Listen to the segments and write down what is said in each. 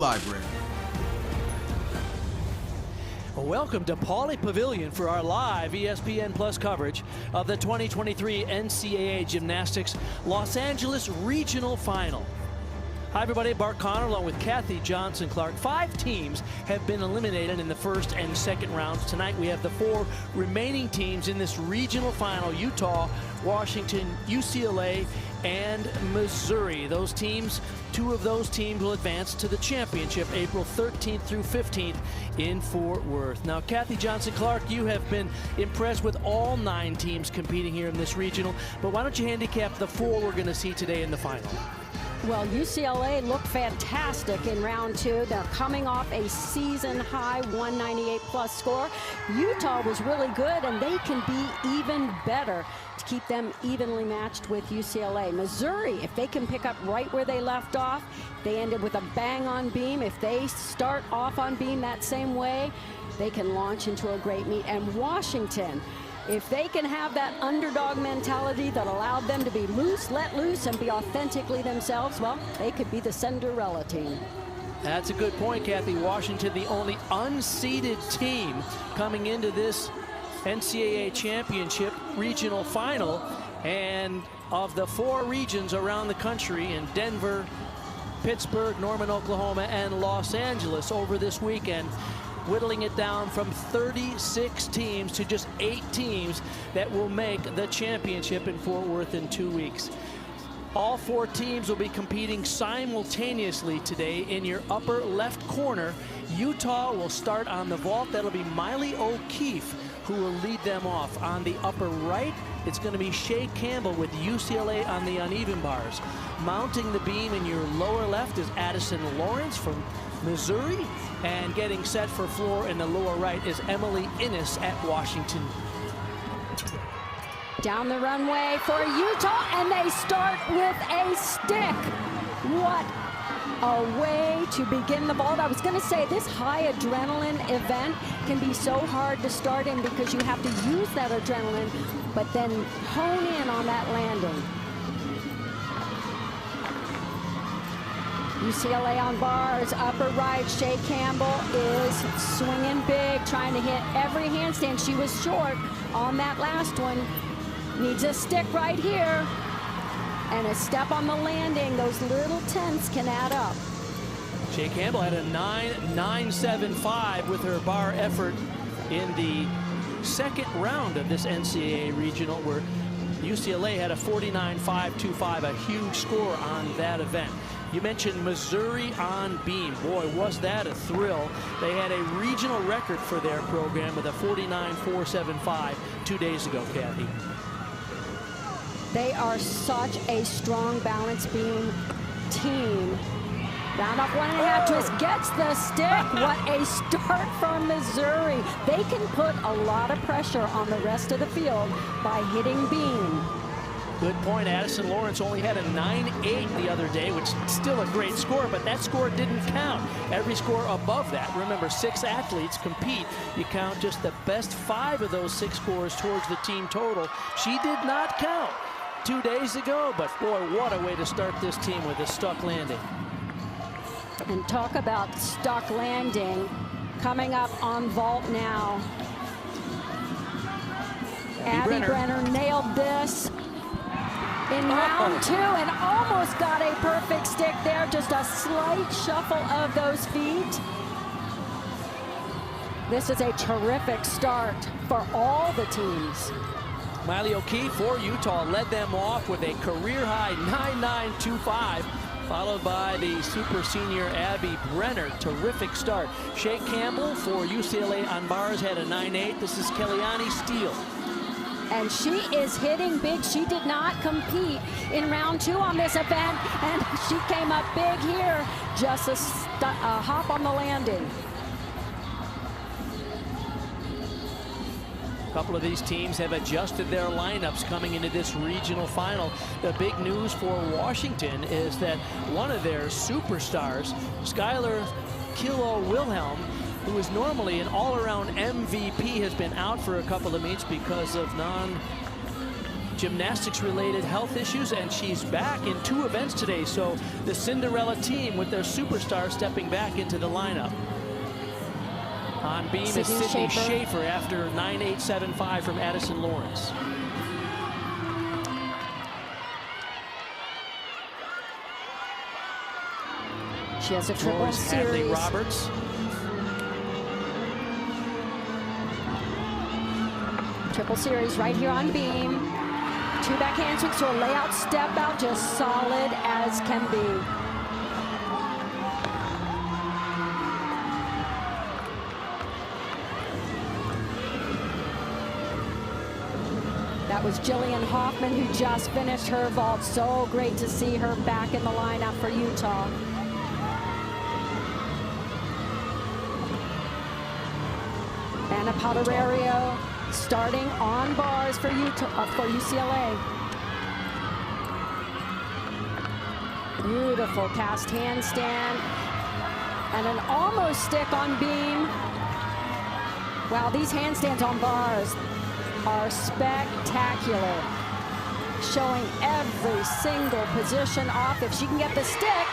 Library. Welcome to Pauley Pavilion for our live ESPN Plus coverage of the 2023 NCAA Gymnastics Los Angeles Regional Final. Hi everybody, Bart Connor along with Kathy Johnson-Clark. 5 teams have been eliminated in the first and second rounds. Tonight we have the 4 remaining teams in this regional final: Utah, Washington, UCLA, and Missouri. Those teams, 2 of those teams will advance to the championship April 13th through 15th in Fort Worth. Now, Kathy Johnson-Clark, you have been impressed with all 9 teams competing here in this regional, but why don't you handicap the 4 we're going to see today in the final? Well, UCLA looked fantastic in round 2. They're coming off a season-high 198-plus score. Utah was really good, and they can be even better to keep them evenly matched with UCLA. Missouri, if they can pick up right where they left off, they ended with a bang on beam. If they start off on beam that same way, they can launch into a great meet. And Washington, if they can have that underdog mentality that allowed them to be loose, let loose, and be authentically themselves, well, they could be the Cinderella team. That's a good point, Kathy. Washington, the only unseeded team coming into this NCAA championship regional final. And of the 4 regions around the country in Denver, Pittsburgh, Norman, Oklahoma, and Los Angeles over this weekend, whittling it down from 36 teams to just 8 teams that will make the championship in Fort Worth in 2 weeks. All 4 teams will be competing simultaneously today. In your upper left corner, Utah will start on the vault. That'll be Miley O'Keefe who will lead them off. On the upper right, it's going to be Shea Campbell with UCLA on the uneven bars. Mounting the beam in your lower left is Addison Lawrence from Missouri, and getting set for floor in the lower right is Emily Innes at Washington. Down the runway for Utah, and they start with a stick. What a way to begin the vault. I was going to say, this high adrenaline event can be so hard to start in because you have to use that adrenaline, but then hone in on that landing. UCLA on bars, upper right. Shea Campbell is swinging big, trying to hit every handstand. She was short on that last one. Needs a stick right here. And a step on the landing. Those little tenths can add up. Shea Campbell had a 9.975 with her bar effort in the second round of this NCAA regional, where UCLA had a 49.525, a huge score on that event. You mentioned Missouri on beam. Boy, was that a thrill. They had a regional record for their program with a 49.475 2 days ago, Kathy. They are such a strong balance beam team. Round off 1.5 twist, gets the stick. What a start from Missouri. They can put a lot of pressure on the rest of the field by hitting beam. Good point. Addison Lawrence only had a 9.8 the other day, which is still a great score, but that score didn't count. Every score above that, remember, 6 athletes compete. You count just the best 5 of those 6 scores towards the team total. She did not count 2 days ago, but boy, what a way to start this team with a stuck landing. And talk about stuck landing. Coming up on vault now. Abby Brenner nailed this in round 2 and almost got a perfect stick there. Just a slight shuffle of those feet. This is a terrific start for all the teams. Miley O'Keefe for Utah led them off with a career-high 9.925, followed by the super senior Abby Brenner. Terrific start. Shea Campbell for UCLA on bars had a 9.8. This is Kellyanne Steele. And she is hitting big. She did not compete in round 2 on this event, and she came up big here. Just a hop on the landing. A couple of these teams have adjusted their lineups coming into this regional final. The big news for Washington is that one of their superstars, Skylar Kilo Wilhelm, who is normally an all-around MVP, has been out for a couple of meets because of gymnastics-related health issues, and she's back in 2 events today. So the Cinderella team with their superstar stepping back into the lineup. On beam is Sydney Schaefer after 9.875 from Addison Lawrence. She has a triple series. Hadley Roberts. Triple series right here on beam. 2 back handsprings to a layout step out, just solid as can be. That was Jillian Hoffman, who just finished her vault. So great to see her back in the lineup for Utah. Anna Poterio starting on bars for UCLA. Beautiful cast handstand and an almost stick on beam. Wow, these handstands on bars are spectacular, showing every single position off. If she can get the stick,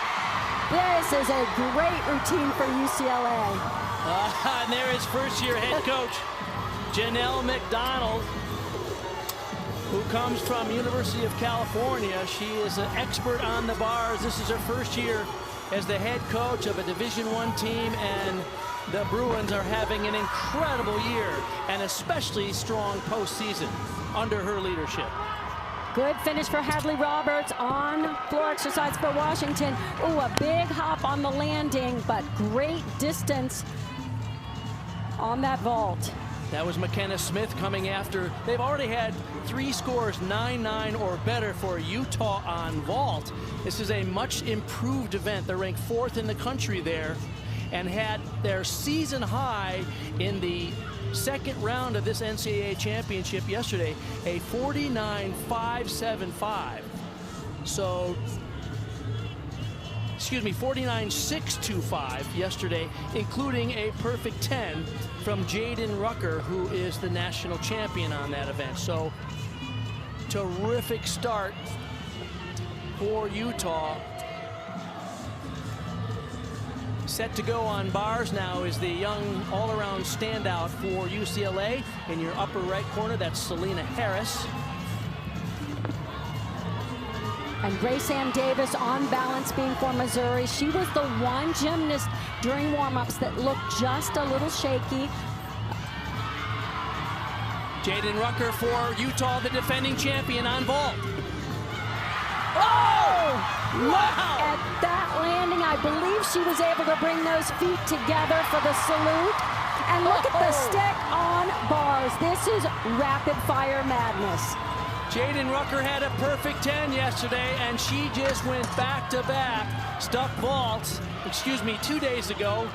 this is a great routine for UCLA. And there is first-year head coach Janelle McDonald, who comes from University of California. She is an expert on the bars. This is her first year as the head coach of a Division I team, and the Bruins are having an incredible year and especially strong postseason under her leadership. Good finish for Hadley Roberts on floor exercise for Washington. Ooh, a big hop on the landing, but great distance on that vault. That was McKenna Smith coming after. They've already had 3 scores, 9-9 or better for Utah on vault. This is a much improved event. They're ranked 4th in the country there and had their season high in the second round of this NCAA championship yesterday, a 49.575. So, excuse me, 49.625 yesterday, including a perfect 10 from Jaden Rucker, who is the national champion on that event. So, terrific start for Utah. Set to go on bars now is the young all-around standout for UCLA. In your upper right corner, that's Selena Harris. And Grace Ann Davis on balance beam for Missouri. She was the one gymnast during warm-ups that looked just a little shaky. Jaden Rucker for Utah, the defending champion on vault. Oh! Wow! At that landing, I believe she was able to bring those feet together for the salute. And look at the stick on bars. This is rapid-fire madness. Jaden Rucker had a perfect 10 yesterday, and she just went back-to-back stuck vaults, 2 days ago.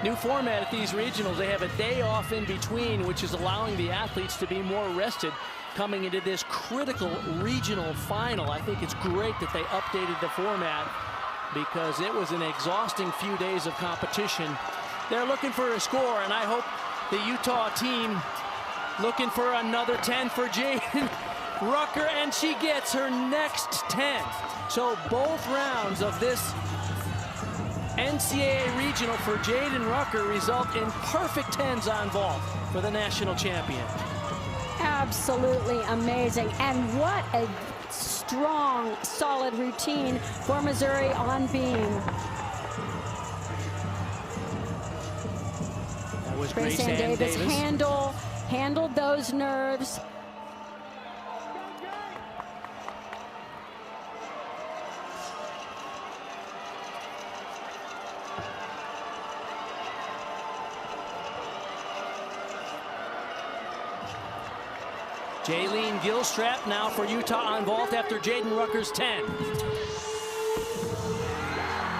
New format at these regionals. They have a day off in between, which is allowing the athletes to be more rested coming into this critical regional final. I think it's great that they updated the format because it was an exhausting few days of competition. They're looking for a score, and I hope the Utah team looking for another 10 for Jaden Rucker, and she gets her next 10. So both rounds of this NCAA regional for Jaden Rucker result in perfect 10s on vault for the national champion. Absolutely amazing. And what a strong, solid routine for Missouri on beam. That was Grace Ann Davis handled those nerves. Jaylene Gilstrap now for Utah on vault after Jaden Rucker's 10.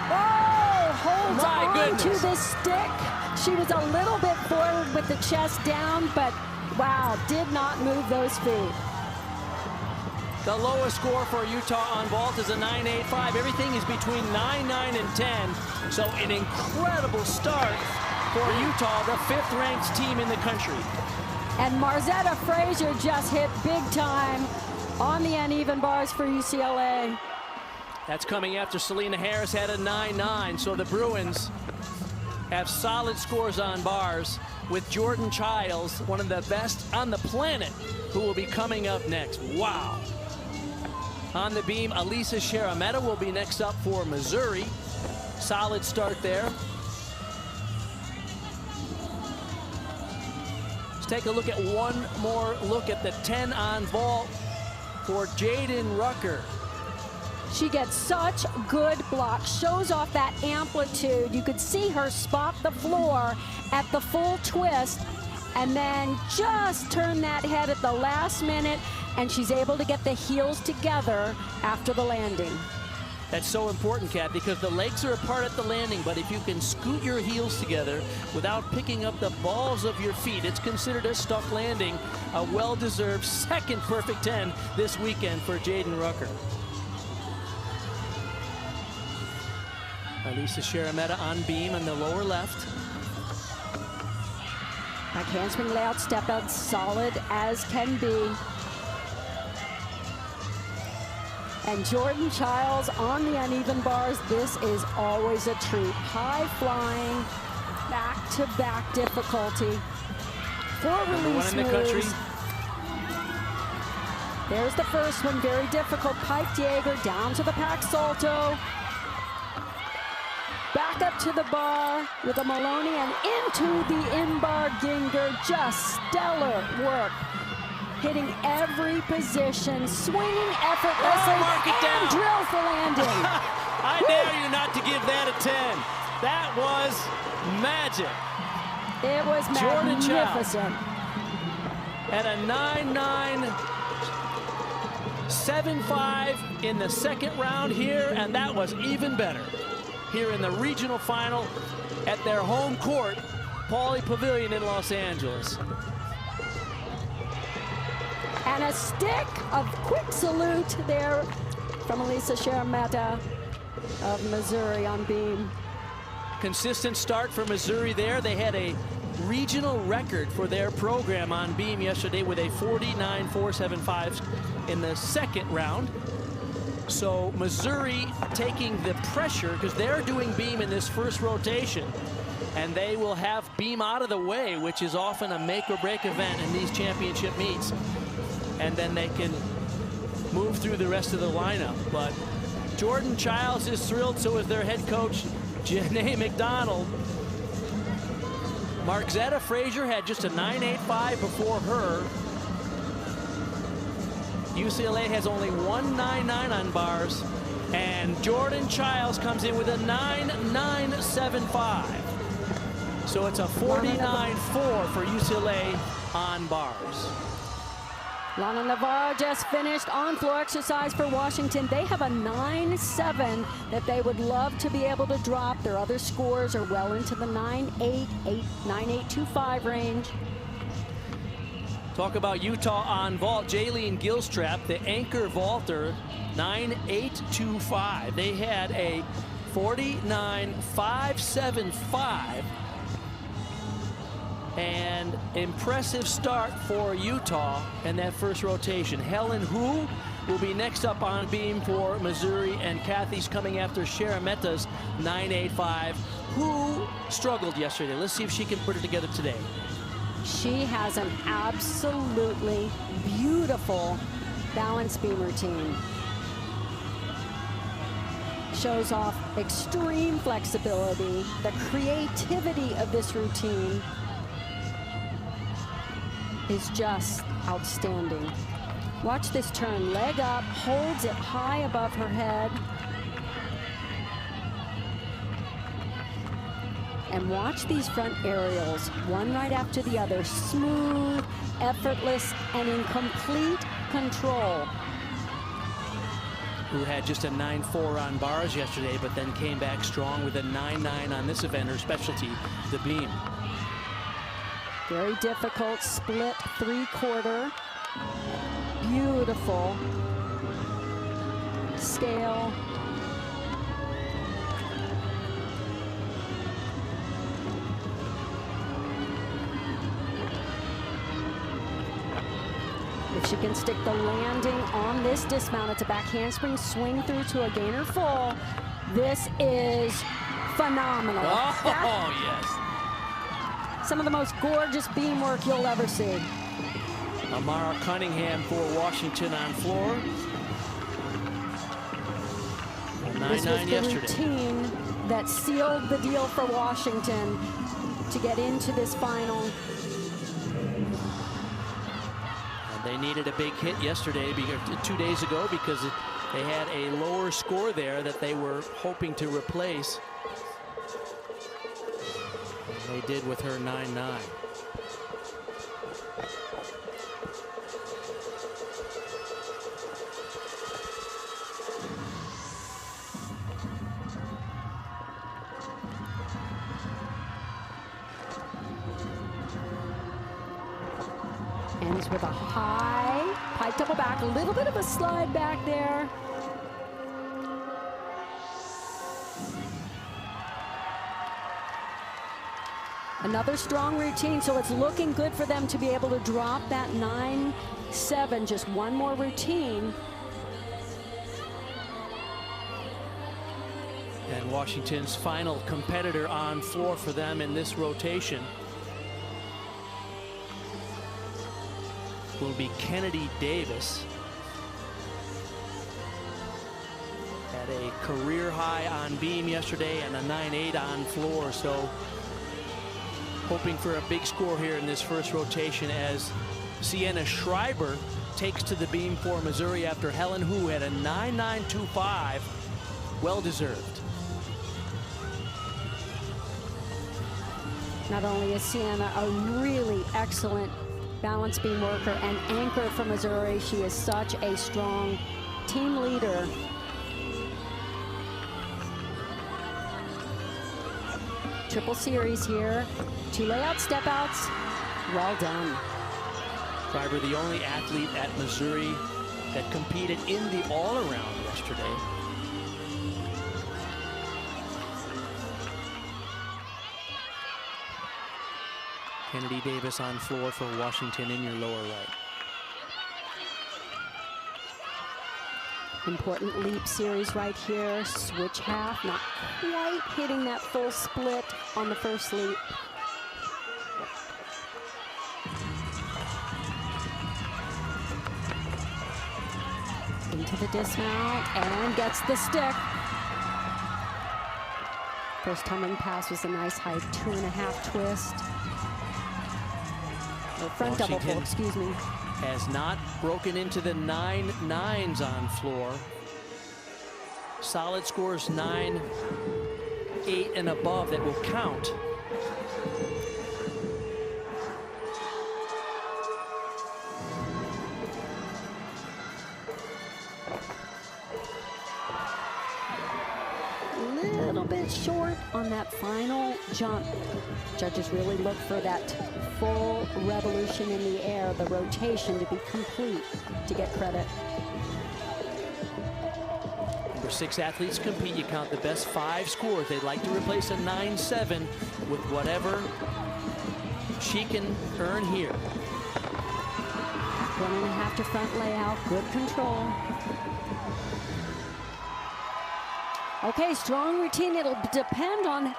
Oh, holds My on goodness. to the stick. She was a little bit forward with the chest down, but wow, did not move those feet. The lowest score for Utah on vault is a 9.85. Everything is between 9, 9, and 10. So an incredible start for Utah, the 5th ranked team in the country. And Marzetta Frazier just hit big time on the uneven bars for UCLA. That's coming after Selena Harris had a 9-9. So the Bruins have solid scores on bars with Jordan Childs, one of the best on the planet, who will be coming up next. Wow. On the beam, Alyssa Sharametta will be next up for Missouri. Solid start there. Let's take a look at one more look at the 10 on vault for Jaden Rucker. She gets such good blocks, shows off that amplitude. You could see her spot the floor at the full twist and then just turn that head at the last minute, and she's able to get the heels together after the landing. That's so important, Kat, because the legs are apart at the landing, but if you can scoot your heels together without picking up the balls of your feet, it's considered a stuck landing. A well-deserved second perfect 10 this weekend for Jaden Rucker. Alyssa Sharametta on beam in the lower left. Back handspring layout, step out, solid as can be. And Jordan Childs on the uneven bars. This is always a treat. High flying, back-to-back difficulty. 4 release moves. There's the first one, very difficult. Pike Jaeger down to the Pax Salto. Back up to the bar with a Maloney and into the in-bar Ginger. Just stellar work. Hitting every position, swinging effortlessly, and drill for landing. I dare you not to give that a 10. That was magic. It was Jordan magnificent. At a 9-9, 7-5 in the second round here, and that was even better here in the regional final at their home court, Pauley Pavilion in Los Angeles. And a stick of quick salute there from Alyssa Sharametta of Missouri on beam. Consistent start for Missouri there. They had a regional record for their program on beam yesterday with a 49.475 in the second round. So Missouri taking the pressure because they're doing beam in this first rotation, and they will have beam out of the way, which is often a make or break event in these championship meets. And then they can move through the rest of the lineup. But Jordan Childs is thrilled, so is their head coach, Janae McDonald. Marzetta Frazier had just a 9.85 before her. UCLA has only 1.99 on bars, and Jordan Childs comes in with a 9.975. So it's a 49.4 for UCLA on bars. Lana Navarro just finished on-floor exercise for Washington. They have a 9.7 that they would love to be able to drop. Their other scores are well into the 9.825 range. Talk about Utah on vault. Jaylene Gilstrap, the anchor vaulter, 9.825. They had a 49.575. And impressive start for Utah in that first rotation. Helen Hu will be next up on beam for Missouri, and Kathy's coming after Sharametta's 9.85. Hu struggled yesterday. Let's see if she can put it together today. She has an absolutely beautiful balance beam routine. Shows off extreme flexibility, the creativity of this routine is just outstanding. Watch this turn, leg up, holds it high above her head. And watch these front aerials, one right after the other, smooth, effortless, and in complete control. Who had just a 9.4 on bars yesterday, but then came back strong with a 9.9 on this event, her specialty, the beam. Very difficult split 3/4. Beautiful scale. If she can stick the landing on this dismount, it's a back handspring swing through to a gainer full. This is phenomenal. Oh, yes. Some of the most gorgeous beam work you'll ever see. Amara Cunningham for Washington on floor. 9-9 This was the yesterday. routine that sealed the deal for Washington to get into this final. And they needed a big hit yesterday, 2 days ago, because they had a lower score there that they were hoping to replace. And they did with her 9-9. Ends with a high pike double back, a little bit of a slide back there. Another strong routine, so it's looking good for them to be able to drop that 9-7. Just one more routine. And Washington's final competitor on floor for them in this rotation will be Kennedy Davis. Had a career high on beam yesterday and a 9-8 on floor, so hoping for a big score here in this first rotation as Sienna Schreiber takes to the beam for Missouri after Helen Hu had a 9.925. Well deserved. Not only is Sienna a really excellent balance beam worker and anchor for Missouri, she is such a strong team leader. Triple series here. 2 layout step outs. Well done. Schreiber, the only athlete at Missouri that competed in the all-around yesterday. Kennedy Davis on floor for Washington in your lower right. Important leap series right here. Switch half, not quite hitting that full split on the first leap. Into the dismount and gets the stick. First tumbling pass was a nice high 2.5 twist. Or front double pull, excuse me. Has not broken into the 9.9s on floor. Solid scores 9, 8 and above that will count. Little bit short on that final jump. Judges really look for that full revolution in the air, the rotation to be complete to get credit. Number 6 athletes compete. You count the best 5 scores. They'd like to replace a 9.7 with whatever she can earn here. 1.5 to front layout, good control. Okay, strong routine. It'll depend on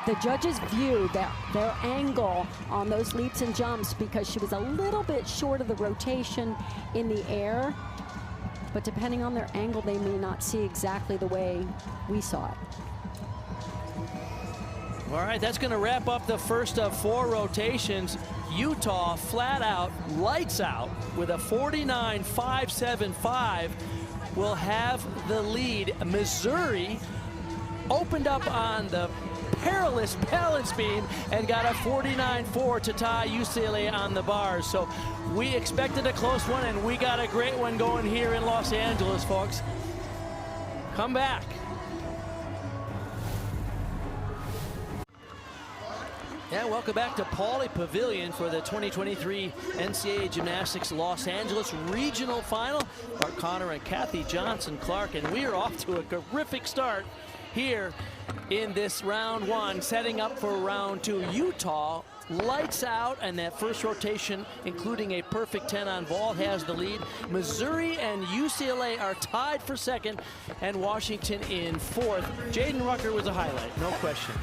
the judges' view, their angle on those leaps and jumps, because she was a little bit short of the rotation in the air. But depending on their angle, they may not see exactly the way we saw it. All right, that's going to wrap up the first of 4 rotations. Utah flat out, lights out, with a 49.575 will have the lead. Missouri opened up on the perilous balance beam and got a 49.4 to tie UCLA on the bars. So we expected a close one, and we got a great one going here in Los Angeles, folks. Come back. Yeah, welcome back to Pauley Pavilion for the 2023 NCAA Gymnastics Los Angeles Regional Final. Mark Connor and Kathy Johnson Clark, and we are off to a terrific start here in this round one, setting up for round two. Utah lights out, and that first rotation, including a perfect 10 on vault, has the lead. Missouri and UCLA are tied for second, and Washington in fourth. Jaden Rucker was a highlight, no question.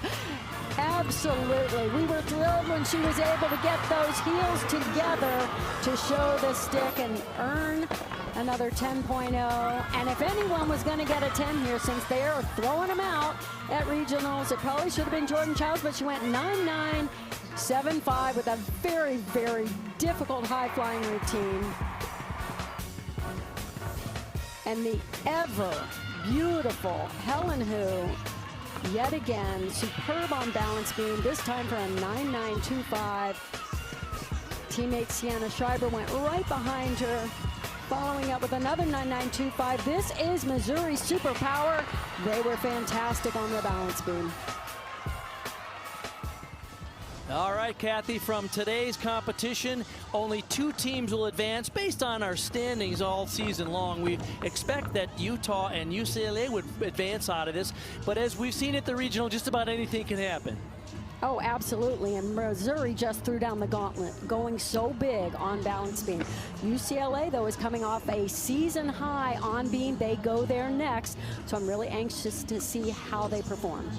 Absolutely. We were thrilled when she was able to get those heels together to show the stick and earn another 10.0. And if anyone was going to get a 10 here, since they are throwing them out at regionals, it probably should have been Jordan Childs, but she went 9.975 with a very, very difficult high-flying routine. And the ever beautiful Helen Hu, yet again, superb on balance beam, this time for a 9.925. Teammate Sienna Schreiber went right behind her, following up with another 9.925. This is Missouri's superpower. They were fantastic on the balance beam. All right, Kathy, from today's competition, only 2 teams will advance based on our standings all season long. We expect that Utah and UCLA would advance out of this, but as we've seen at the regional, just about anything can happen. Oh, absolutely, and Missouri just threw down the gauntlet, going so big on balance beam. UCLA, though, is coming off a season high on beam. They go there next, so I'm really anxious to see how they perform.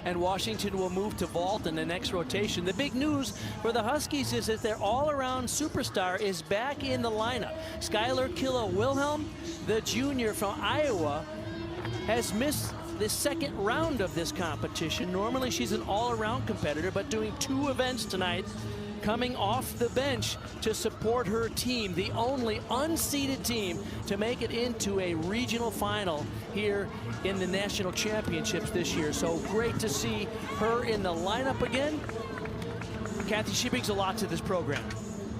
And Washington will move to vault in the next rotation. The big news for the Huskies is that their all-around superstar is back in the lineup. Skylar Kilo-Wilhelm, the junior from Iowa, has missed the second round of this competition. Normally she's an all-around competitor, but doing 2 events tonight, coming off the bench to support her team, the only unseeded team to make it into a regional final here in the national championships this year. So great to see her in the lineup again. Kathy, she brings a lot to this program.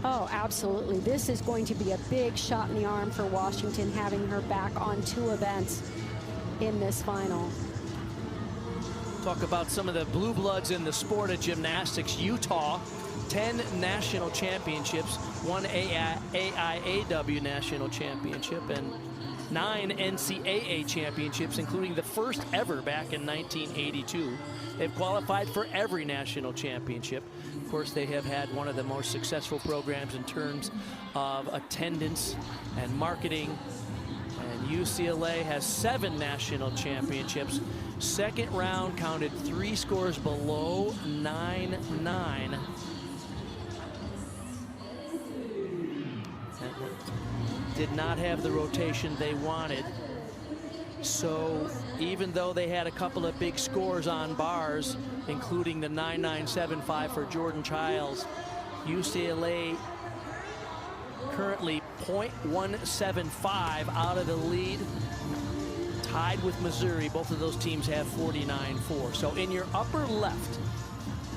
Oh, absolutely. This is going to be a big shot in the arm for Washington, having her back on 2 events in this final. Talk about some of the blue bloods in the sport of gymnastics. Utah, 10 national championships, 1 AIAW national championship, and 9 NCAA championships, including the first ever back in 1982. They've qualified for every national championship. Of course, they have had one of the most successful programs in terms of attendance and marketing. And UCLA has 7 national championships. Second round counted 3 scores below 9.9. Did not have the rotation they wanted. So even though they had a couple of big scores on bars, including the 9.975 for Jordan Childs, UCLA currently 0.175 out of the lead, tied with Missouri. Both of those teams have 49.4. So in your upper left,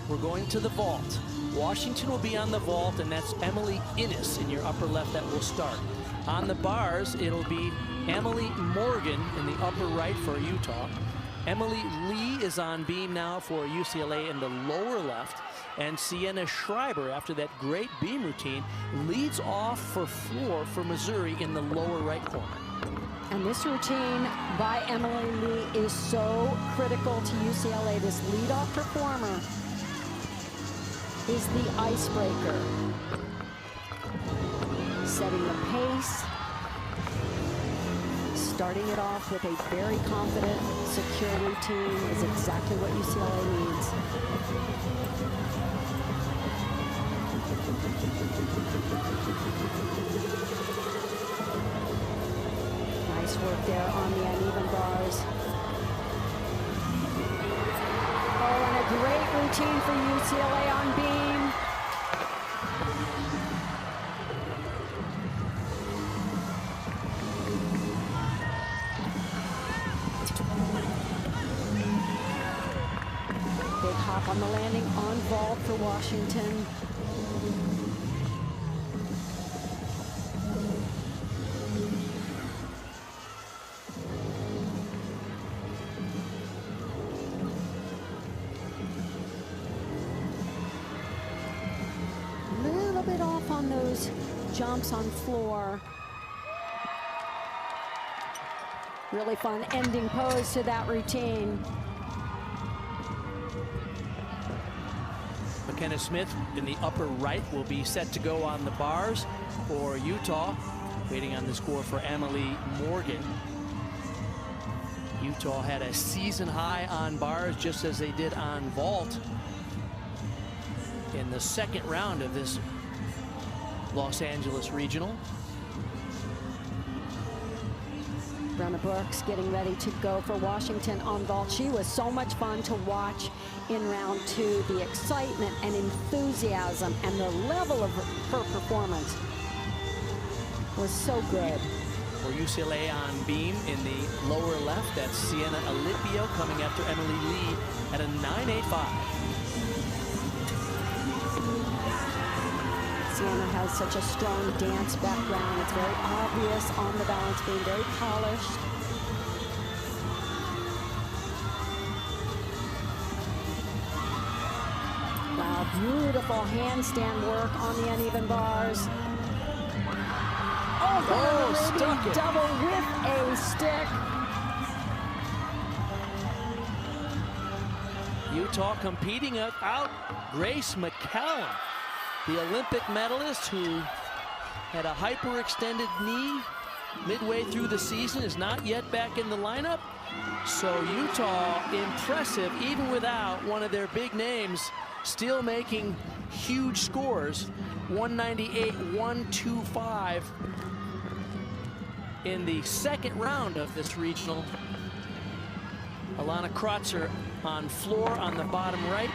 we're going to the vault. Washington will be on the vault, and that's Emily Innes in your upper left that will start. On the bars, it'll be Emily Morgan in the upper right for Utah. Emily Lee is on beam now for UCLA in the lower left. And Sienna Schreiber, after that great beam routine, leads off for floor for Missouri in the lower right corner. And this routine by Emily Lee is so critical to UCLA. This leadoff performer is the icebreaker. Setting the pace, starting it off with a very confident, secure routine is exactly what UCLA needs. Nice work there on the uneven bars. Oh, and a great routine for UCLA on beam. Big hop on the landing on vault for Washington. Little bit off on those jumps on floor. Really fun ending pose to that routine. McKenna Smith in the upper right will be set to go on the bars for Utah. Waiting on the score for Emily Morgan. Utah had a season high on bars, just as they did on vault in the second round of this Los Angeles Regional. Brenna Brooks getting ready to go for Washington on vault. She was so much fun to watch in round 2. The excitement and enthusiasm and the level of her performance was so good. For UCLA on beam in the lower left, that's Sienna Alipio coming after Emily Lee at a 9.85. Sienna has such a strong dance background. It's very obvious on the balance beam, very polished. Wow, beautiful handstand work on the uneven bars. Oh, stuck it. Double with a stick. Utah competing out Grace McCallum, the Olympic medalist who had a hyperextended knee midway through the season, is not yet back in the lineup. So Utah impressive even without one of their big names, still making huge scores. 198-125 in the second round of this regional. Alana Kratzer on floor on the bottom right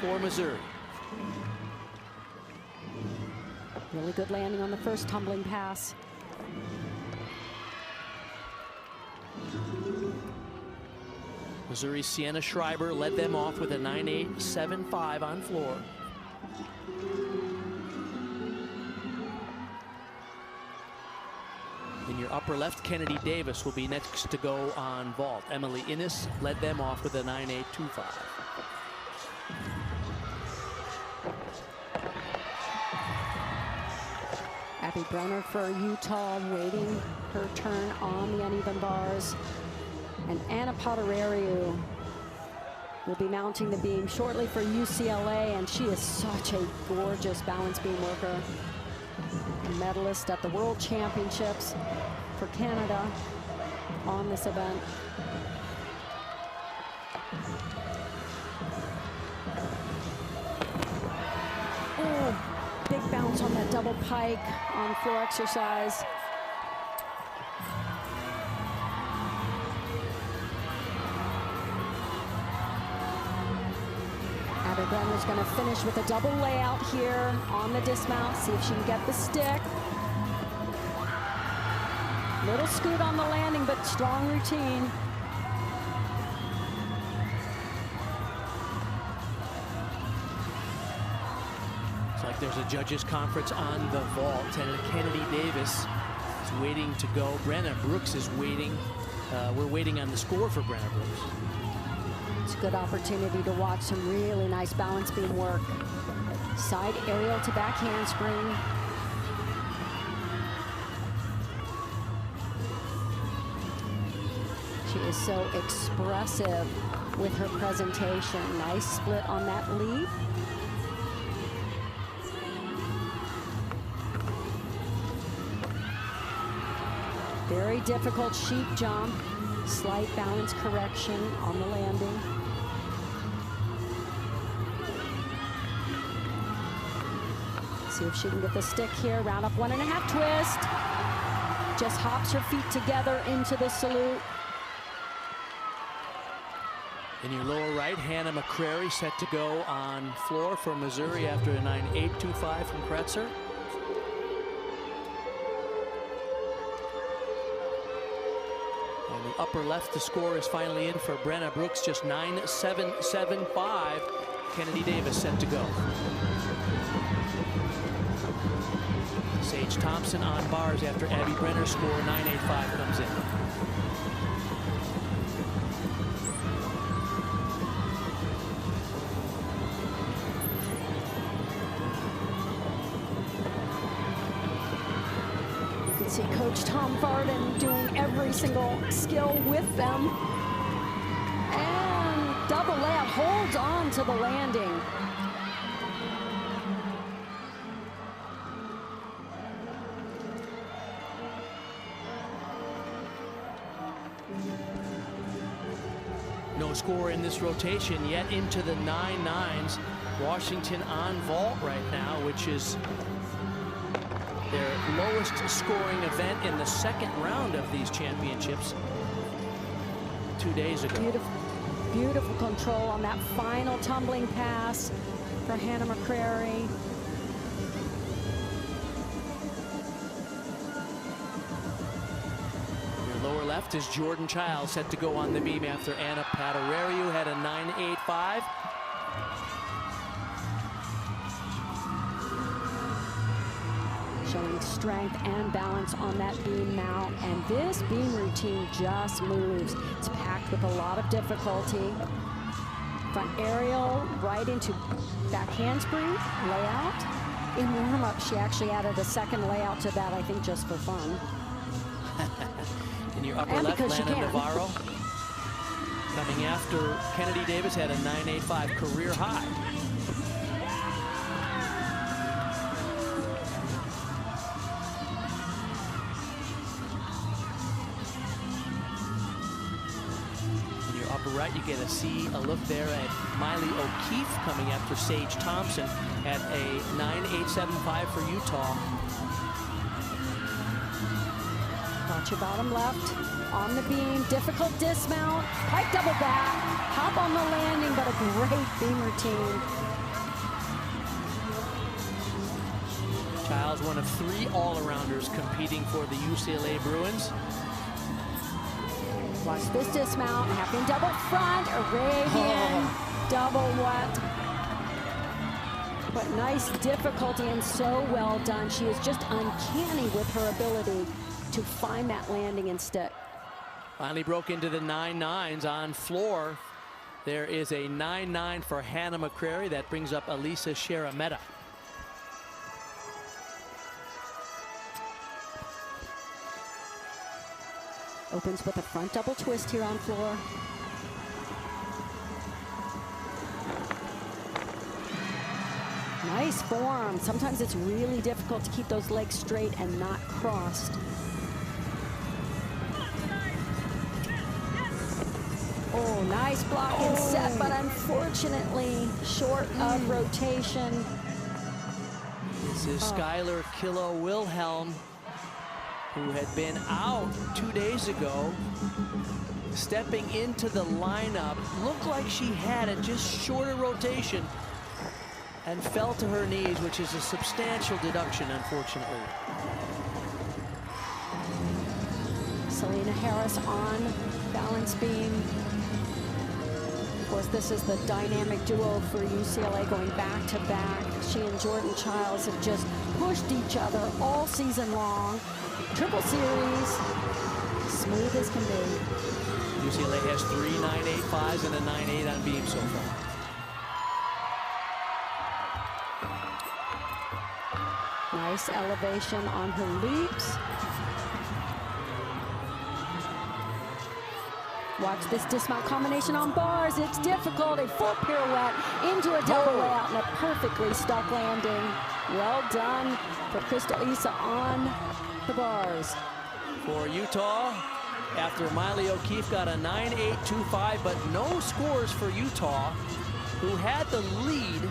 for Missouri. Really good landing on the first tumbling pass. Missouri's Sienna Schreiber led them off with a 9.875 on floor. In your upper left, Kennedy Davis will be next to go on vault. Emily Innes led them off with a 9.825. Abby Brenner for Utah waiting her turn on the uneven bars. And Anna Poterariu will be mounting the beam shortly for UCLA, and she is such a gorgeous balance beam worker. A medalist at the World Championships for Canada on this event. Oh, big bounce on that double pike on floor exercise. Abby Brenner's going to finish with a double layout here on the dismount. See if she can get the stick. Little scoot on the landing, but strong routine. It's like there's a judges conference on the vault, and Kennedy Davis is waiting to go. Brenna Brooks is waiting. We're waiting on the score for Brenna Brooks. It's a good opportunity to watch some really nice balance beam work. Side aerial to back handspring. She is so expressive with her presentation. Nice split on that lead. Very difficult sheep jump. Slight balance correction on the landing. See if she can get the stick here. Round up 1.5 twist. Just hops her feet together into the salute. In your lower right, Hannah McCrary set to go on floor for Missouri after a 9.825 from Kratzer. And the upper left, the score is finally in for Brenna Brooks, just 9.775. Kennedy Davis set to go. Sage Thompson on bars after Abby Brenner's score 9.85 comes in. See Coach Tom Varden doing every single skill with them. And double layup, holds on to the landing. No score in this rotation yet into the 9-9s. Washington on vault right now, which is their lowest scoring event in the second round of these championships 2 days ago. Beautiful, beautiful control on that final tumbling pass for Hannah McCrary. Your lower left is Jordan Chiles, set to go on the beam after Anna Patarariu had a 9.85. Showing strength and balance on that beam now. And this beam routine just moves. It's packed with a lot of difficulty. Front aerial right into back handspring layout. In warm-up, she actually added a second layout to that, I think just for fun. In your upper left, Lana Navarro. Coming after Kennedy Davis had a 9.85 career high. Right, you get a look there at Miley O'Keefe coming after Sage Thompson at a 9.875 for Utah. Watch your bottom left on the beam, difficult dismount, pike double back, hop on the landing, but a great beam routine. Chiles, one of 3 all-arounders competing for the UCLA Bruins. Watch this dismount, happening double front, Arabian, double what? But nice difficulty and so well done. She is just uncanny with her ability to find that landing and stick. Finally broke into the 9-9s on floor. There is a 9-9 for Hannah McCrary. That brings up Elisa Sharametta. Opens with a front double twist here on floor. Nice form. Sometimes it's really difficult to keep those legs straight and not crossed. Oh, nice block and set, but unfortunately short of rotation. This is Skylar Killow-Wilhelm, who had been out 2 days ago, stepping into the lineup. Looked like she had it, just shorter rotation, and fell to her knees, which is a substantial deduction, unfortunately. Selena Harris on balance beam. Of course, this is the dynamic duo for UCLA going back to back. She and Jordan Chiles have just pushed each other all season long. Triple series, smooth as can be. UCLA has 3 9.85s and a 9.8 on beam so far. Nice elevation on her leaps. Watch this dismount combination on bars. It's difficult. A full pirouette into a double layout and a perfectly stuck landing. Well done for Crystal Issa on the bars. For Utah, after Miley O'Keefe got a 9.825, but no scores for Utah, who had the lead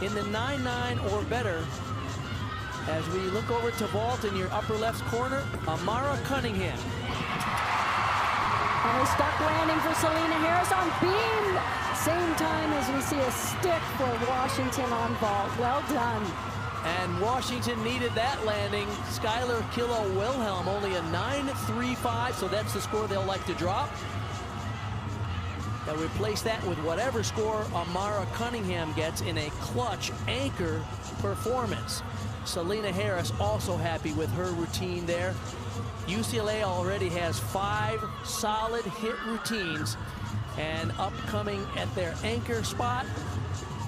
in the 9-9 or better. As we look over to vault in your upper left corner, Amara Cunningham. And a stuck landing for Selena Harris on beam. Same time as we see a stick for Washington on vault. Well done. And Washington needed that landing. Skylar Killow-Wilhelm only a 9.35, so that's the score they'll like to drop. They'll replace that with whatever score Amara Cunningham gets in a clutch anchor performance. Selena Harris also happy with her routine there. UCLA already has 5 solid hit routines, and upcoming at their anchor spot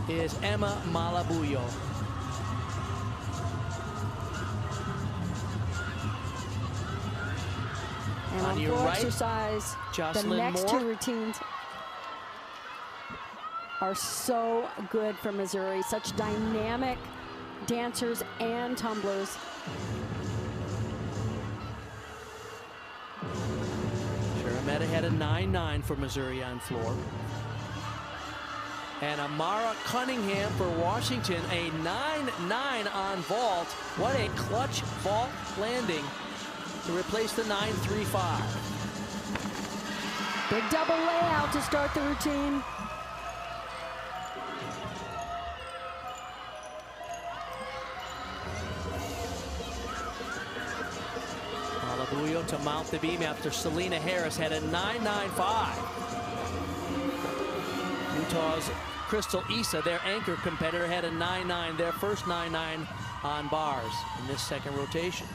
is Emma Malabuyo. And On on your floor right, exercise, Jocelyn the next Moore. 2 routines are so good for Missouri. Such dynamic dancers and tumblers. Sharametta had a 9-9 for Missouri on floor. And Amara Cunningham for Washington, a 9-9 on vault. What a clutch vault landing to replace the 9-3-5. Big double layout to start the routine. Malabuyo to mount the beam after Selena Harris had a 9-9-5. Utah's Crystal Issa, their anchor competitor, had a 9-9, their first 9-9 on bars in this second rotation.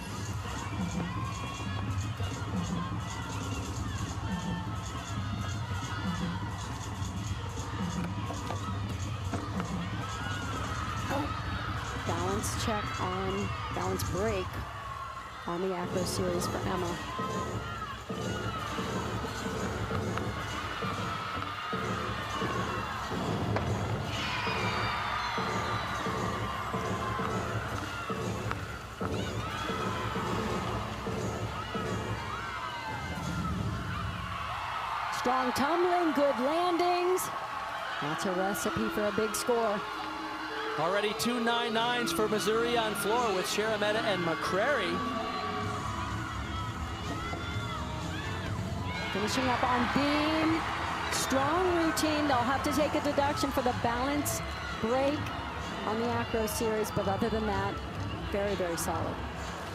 Balance check on, balance break on the acro series for Emma. Strong tumbling, good landings. That's a recipe for a big score. Already 2 9-9s for Missouri on floor with Sharametta and McCrary. Finishing up on beam. Strong routine. They'll have to take a deduction for the balance break on the acro series, but other than that, very, very solid.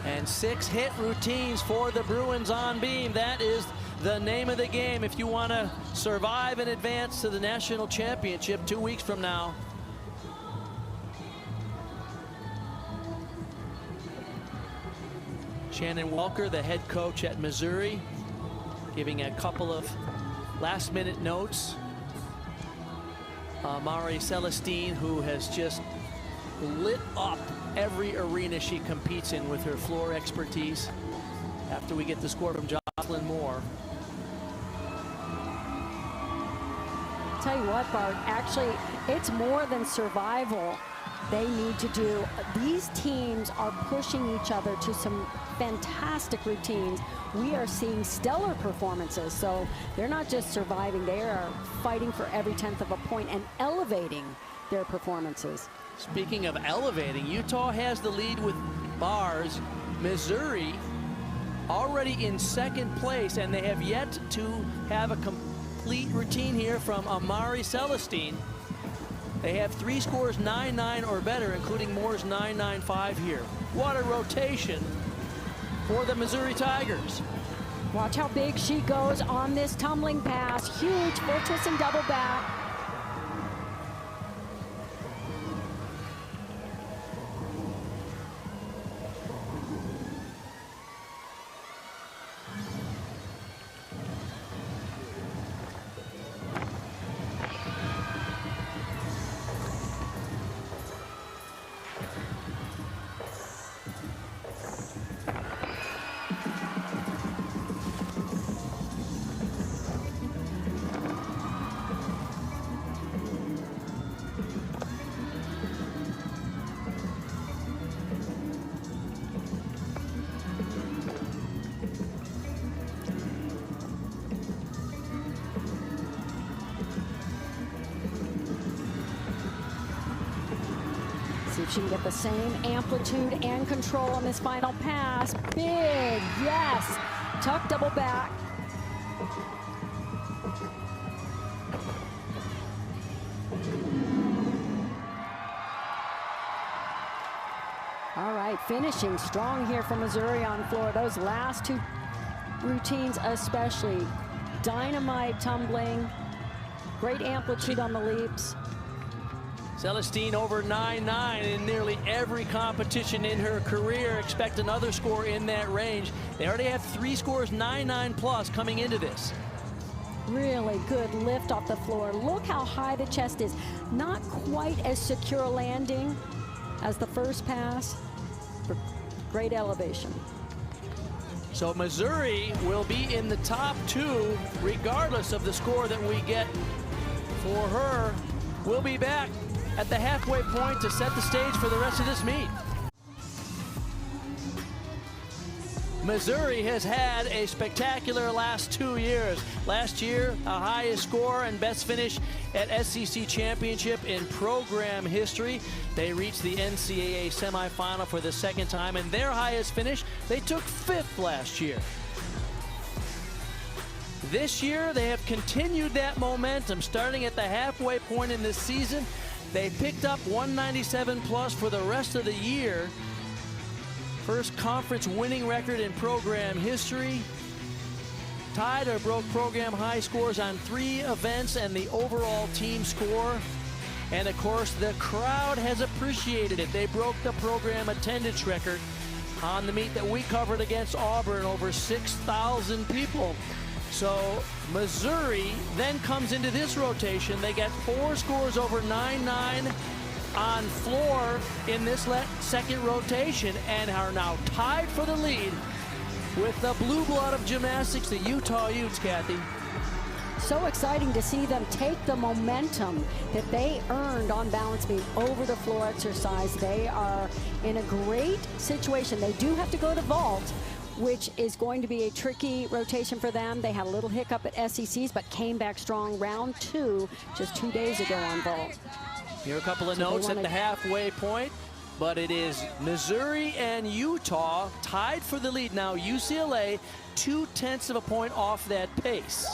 And 6 hit routines for the Bruins on beam. That is the name of the game if you want to survive and advance to the national championship 2 weeks from now. Shannon Welker, the head coach at Missouri, giving a couple of last-minute notes. Mari Celestine, who has just lit up every arena she competes in with her floor expertise. After we get the score from Jocelyn Moore. Tell you what, Bart, actually, it's more than survival they need to do. These teams are pushing each other to some fantastic routines. We are seeing stellar performances, so they're not just surviving, they are fighting for every 10th of a point and elevating their performances. Speaking of elevating, Utah has the lead with bars. Missouri already in second place, and they have yet to have a complete routine here from Amari Celestine. They have 3 scores 9-9 or better, including Moore's 9-9-5 here. What a rotation for the Missouri Tigers. Watch how big she goes on this tumbling pass. Huge full twist and double back. See if she can get the same amplitude and control on this final pass. Big, yes. Tuck double back. All right, finishing strong here for Missouri on floor. Those last 2 routines especially. Dynamite tumbling, great amplitude on the leaps. Celestine over 9-9 in nearly every competition in her career. Expect another score in that range. They already have 3 scores 9-9 plus coming into this. Really good lift off the floor. Look how high the chest is. Not quite as secure a landing as the first pass, but great elevation. So Missouri will be in the top 2 regardless of the score that we get for her. We'll be back at the halfway point to set the stage for the rest of this meet. Missouri has had a spectacular last 2 years. Last year, a highest score and best finish at SEC Championship in program history. They reached the NCAA semifinal for the 2nd time, and their highest finish, they took 5th last year. This year, they have continued that momentum, starting at the halfway point in this season. They picked up 197 plus for the rest of the year. First conference winning record in program history. Tied or broke program high scores on 3 events and the overall team score. And of course, the crowd has appreciated it. They broke the program attendance record on the meet that we covered against Auburn, over 6,000 people. So Missouri then comes into this rotation. They get 4 scores over 9-9 on floor in this second rotation and are now tied for the lead with the blue blood of gymnastics, the Utah Utes, Kathy. So exciting to see them take the momentum that they earned on balance beam over the floor exercise. They are in a great situation. They do have to go to vault, which is going to be a tricky rotation for them. They had a little hiccup at SECs, but came back strong round 2 just 2 days ago on vault. Here are a couple of notes at the halfway point, but it is Missouri and Utah tied for the lead. Now UCLA 0.2 of a point off that pace.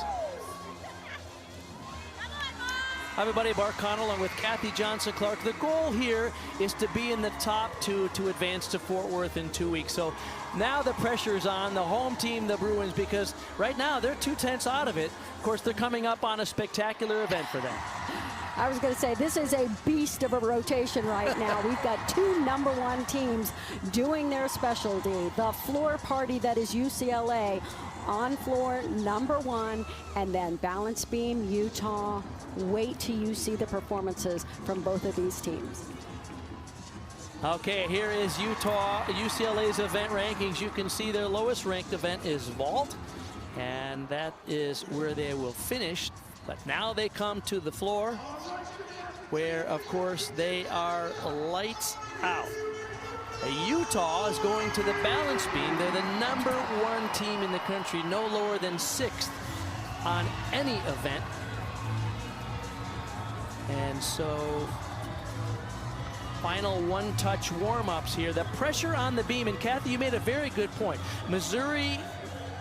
Hi everybody, Bart Connell along with Kathy Johnson-Clark. The goal here is to be in the top 2 to advance to Fort Worth in 2 weeks. So now the pressure is on the home team, the Bruins, because right now they're 0.2 out of it. Of course, they're coming up on a spectacular event for them. I was going to say, this is a beast of a rotation right now. We've got 2 #1 teams doing their specialty. The floor party that is UCLA on floor #1, and then balance beam, Utah. Wait till you see the performances from both of these teams. Okay, here is UCLA's event rankings. You can see their lowest ranked event is vault, and that is where they will finish. But now they come to the floor, where, of course, they are lights out. Utah is going to the balance beam. They're the #1 team in the country, no lower than 6th on any event. And so, final one-touch warm-ups here. The pressure on the beam, and Kathy, you made a very good point. Missouri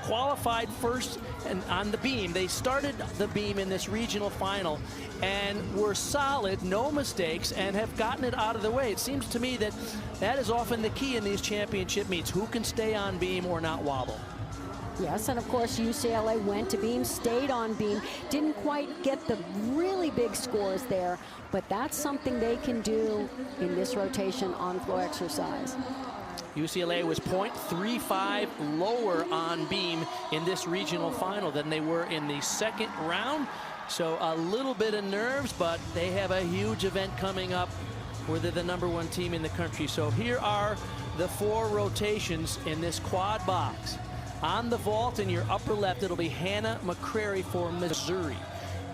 qualified first and on the beam. They started the beam in this regional final and were solid, no mistakes, and have gotten it out of the way. It seems to me that that is often the key in these championship meets. Who can stay on beam or not wobble? Yes, and of course UCLA went to beam, stayed on beam, didn't quite get the really big scores there, but that's something they can do in this rotation on floor exercise. UCLA was 0.35 lower on beam in this regional final than they were in the 2nd round. So a little bit of nerves, but they have a huge event coming up where they're the #1 team in the country. So here are the 4 rotations in this quad box. On the vault in your upper left, it'll be Hannah McCrary for Missouri.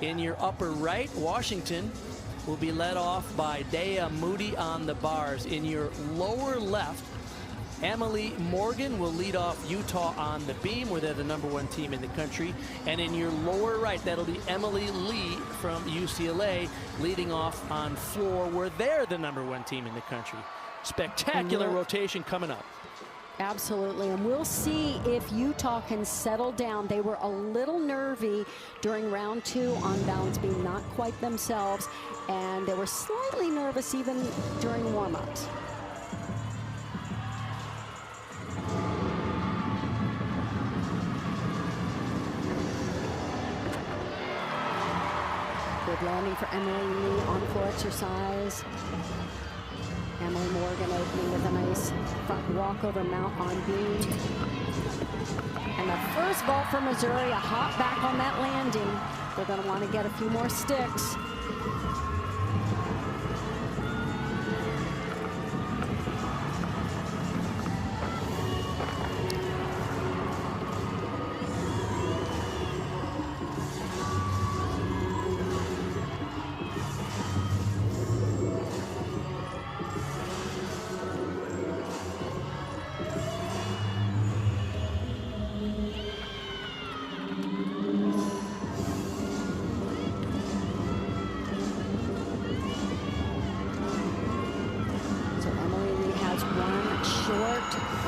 In your upper right, Washington will be led off by Dea Moody on the bars. In your lower left, Emily Morgan will lead off Utah on the beam, where they're the #1 team in the country. And in your lower right, that'll be Emily Lee from UCLA leading off on floor, where they're the #1 team in the country. Spectacular rotation coming up. Absolutely, and we'll see if Utah can settle down. They were a little nervy during round 2 on balance beam, not quite themselves, and they were slightly nervous even during warm-ups. Good landing for Emily Lee on floor exercise. Emily Morgan opening with a nice front walkover mount on beam. And the first vault for Missouri, a hop back on that landing. They're going to want to get a few more sticks.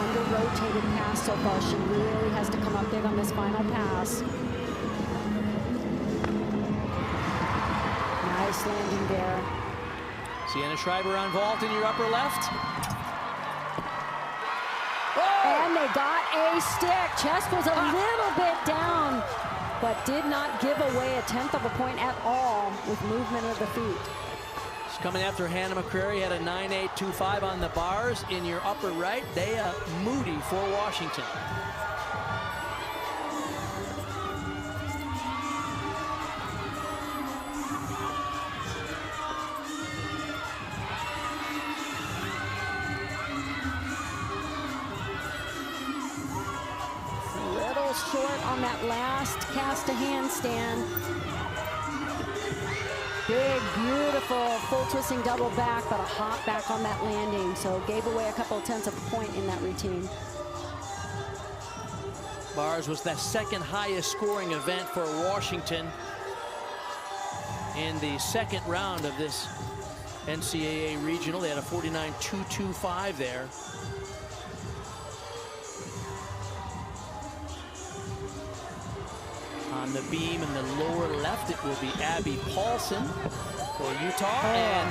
under-rotated pass so far. She really has to come up big on this final pass. Nice landing there. Sienna Schreiber on vault in your upper left. And they got a stick. Chest was a little bit down, but did not give away a 1/10 of a point at all with movement of the feet. She's coming after Hannah McCrary, had a 9.825 on the bars. In your upper right, Dea Moody for Washington. Short on that last cast to handstand. Big, beautiful, full twisting double back, but a hop back on that landing. So gave away a couple of 1/10 of a point in that routine. Bars was the second highest scoring event for Washington in the second round of this NCAA regional. They had a 49.225 there. On the beam in the lower left, it will be Abby Paulson for Utah. And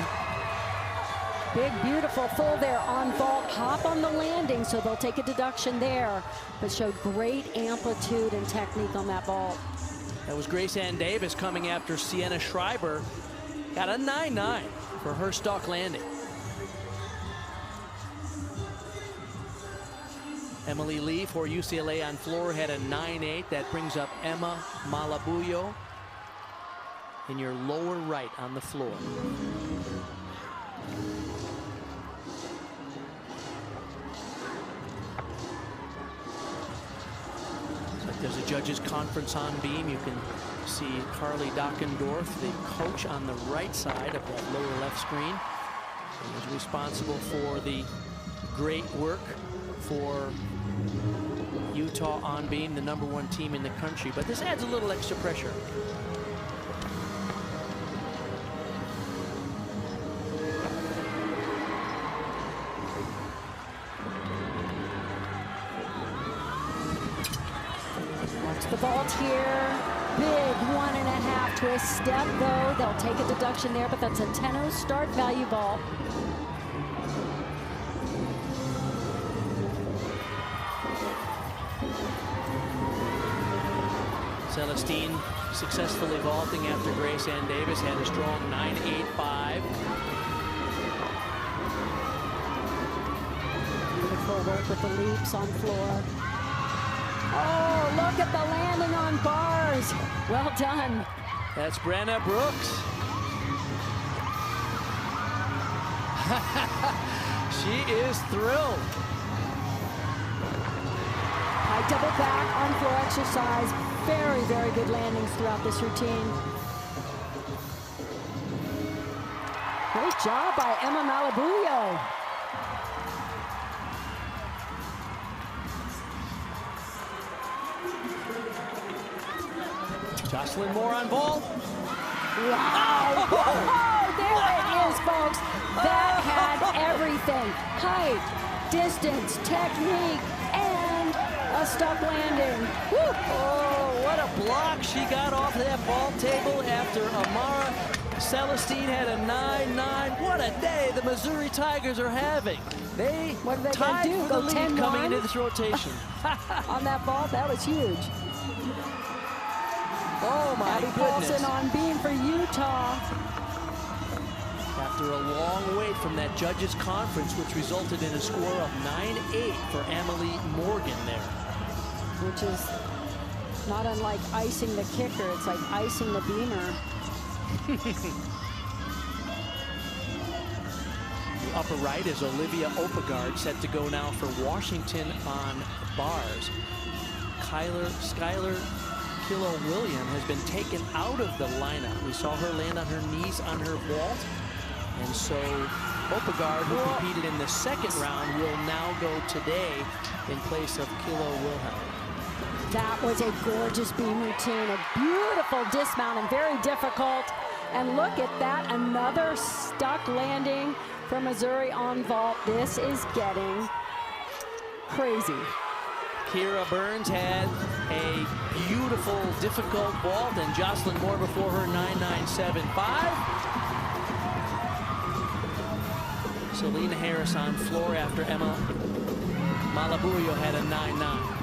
big, beautiful full there on vault. Hop on the landing, so they'll take a deduction there, but showed great amplitude and technique on that vault. that was Grace Ann Davis coming after Sienna Schreiber. Got a 9.9 for her stock landing. Emily Lee for UCLA on floor had a 9.8. That brings up Emma Malabuyo in your lower right on the floor. Looks like there's a judges conference on beam. You can see Carly Dockendorf, the coach, on the right side of that lower left screen. She is responsible for the great work for Utah on beam, the #1 team in the country. But this adds a little extra pressure. Watch the vault here. Big 1.5 twist step though. They'll take a deduction there, but that's a 10-0 start value vault. Celestine successfully vaulting after Grace Ann Davis had a strong 9.85. Beautiful work with the leaps on floor. Oh, look at the landing on bars. Well done. That's Brenna Brooks. She is thrilled. High double back on floor exercise. Very, very good landings throughout this routine. Great job by Emma Malabuyo. Jocelyn Moore on vault. Wow. Oh, there it is, folks. That had everything. Height, distance, technique, and a stuck landing. Woo. Oh, what a block she got off that vault table after Amara Celestine had a 9.9. What a day the Missouri Tigers are having. They tied for the lead coming into this rotation. On that vault, that was huge. Oh my Abby goodness. Paulson on beam for Utah. After a long wait from that judges conference, which resulted in a score of 9.8 for Emily Morgan there. Which is not unlike icing the kicker. It's like icing the beamer. The upper right is Olivia Opegard, set to go now for Washington on bars. Skylar Killow-William has been taken out of the lineup. We saw her land on her knees on her vault. And so Opegard, who competed in the second round, will now go today in place of Killow-Wilhelm. That was a gorgeous beam routine, a beautiful dismount and very difficult. And look at that, another stuck landing for Missouri on vault. This is getting crazy. Kira Burns had a beautiful, difficult vault, and Jocelyn Moore before her 9.975. Selena Harris on floor after Emma Malabuyo had a 9.9.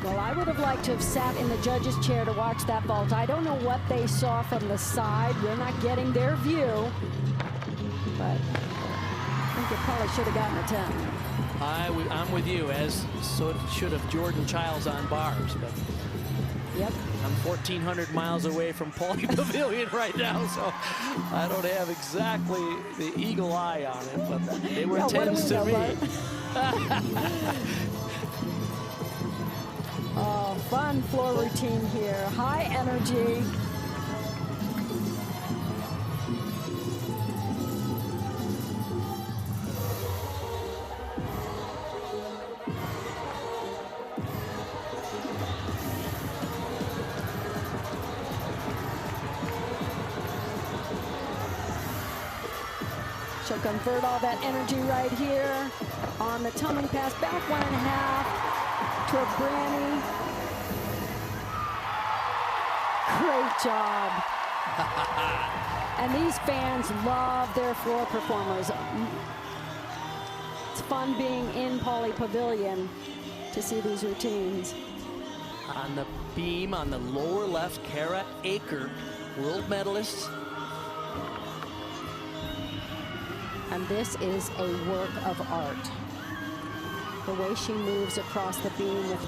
Well, I would have liked to have sat in the judge's chair to watch that vault. I don't know what they saw from the side. We're not getting their view. But I think it probably should have gotten a 10. I'm with you, as so should have Jordan Childs on bars. But yep. I'm 1,400 miles away from Pauley Pavilion right now, so I don't have exactly the eagle eye on it, but they were 10s to me. Oh, fun floor routine here. High energy. She'll convert all that energy right here on the tumbling pass, back 1.5 to a Branny. Great job. And these fans love their floor performers. It's fun being in Pauley Pavilion to see these routines. On the beam on the lower left, Kara Aker, world medalist. And this is a work of art. The way she moves across the beam with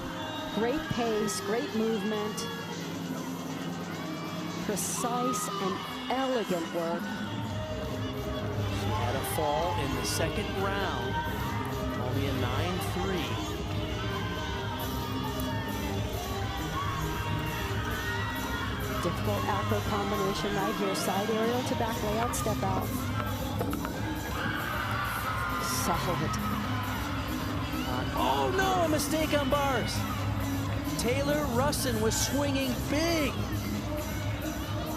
great pace, great movement, precise and elegant work. She had a fall in the second round, only a 9.3. Difficult acro combination right here. Side aerial to back layout, step out. Solid. Oh no, a mistake on bars. Taylor Russin was swinging big.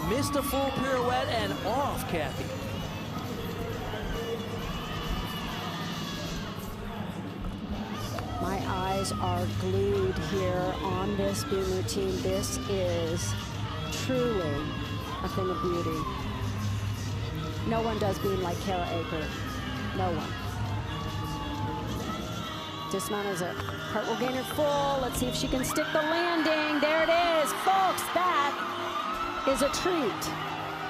Missed a full pirouette and off, Kathy. My eyes are glued here on this beam routine. This is truly a thing of beauty. No one does beam like Kara Aker. No one. Dismount is a cartwheel gainer full. Let's see if she can stick the landing. There it is, folks. That is a treat.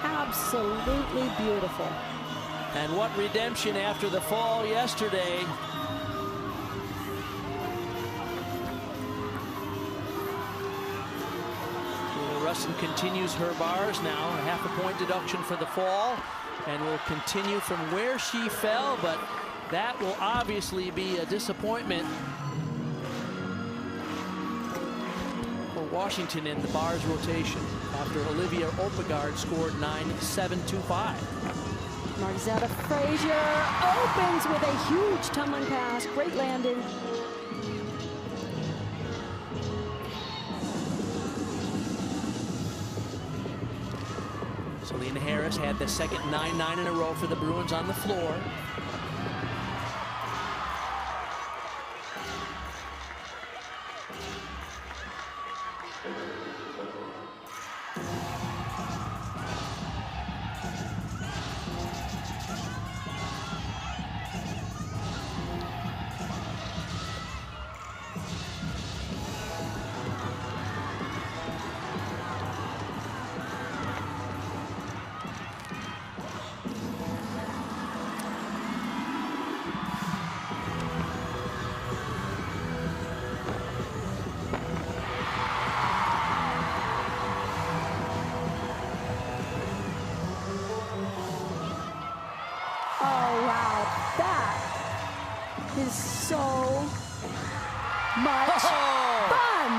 Absolutely beautiful. And what redemption after the fall yesterday. Russin continues her bars now, a half a point deduction for the fall, and will continue from where she fell, but that will obviously be a disappointment for Washington in the bars rotation after Olivia Oppegaard scored 9.725. Margzetta Frazier opens with a huge tumbling pass, great landing. Selena Harris had the second 9.9 in a row for the Bruins on the floor. Is so much fun.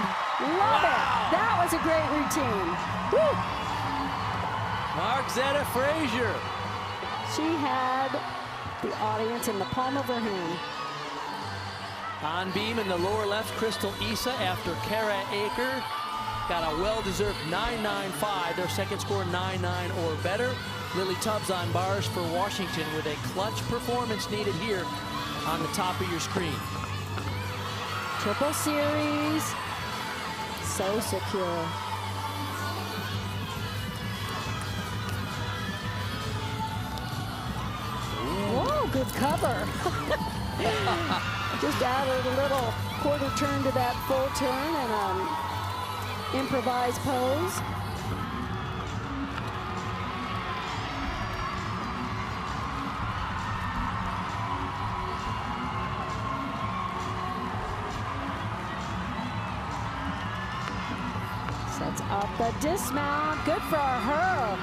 Love it. That was a great routine. Woo. Margzetta Frazier. She had the audience in the palm of her hand. On beam in the lower left, Crystal Issa after Kara Aker. Got a well-deserved 9.95. Their second score 9.9 or better. Lily Tubbs on bars for Washington with a clutch performance needed here on the top of your screen. Triple series. So secure. Whoa, good cover. Just added a little quarter turn to that full turn and improvised pose. Sets up the dismount. Good for her.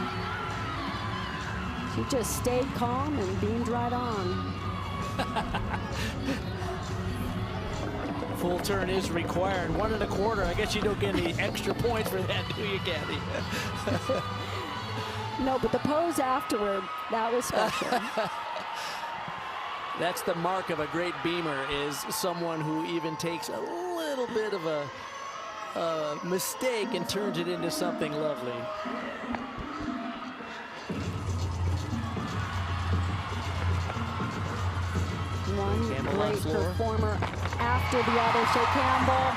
She just stayed calm and beamed right on. Full turn is required. 1 1/4. I guess you don't get any extra points for that, do you, Kathy? No, but the pose afterward, that was special. That's the mark of a great beamer, is someone who even takes a little bit of a mistake and turns it into something lovely. One Campbell on great floor. performer after the other. So Campbell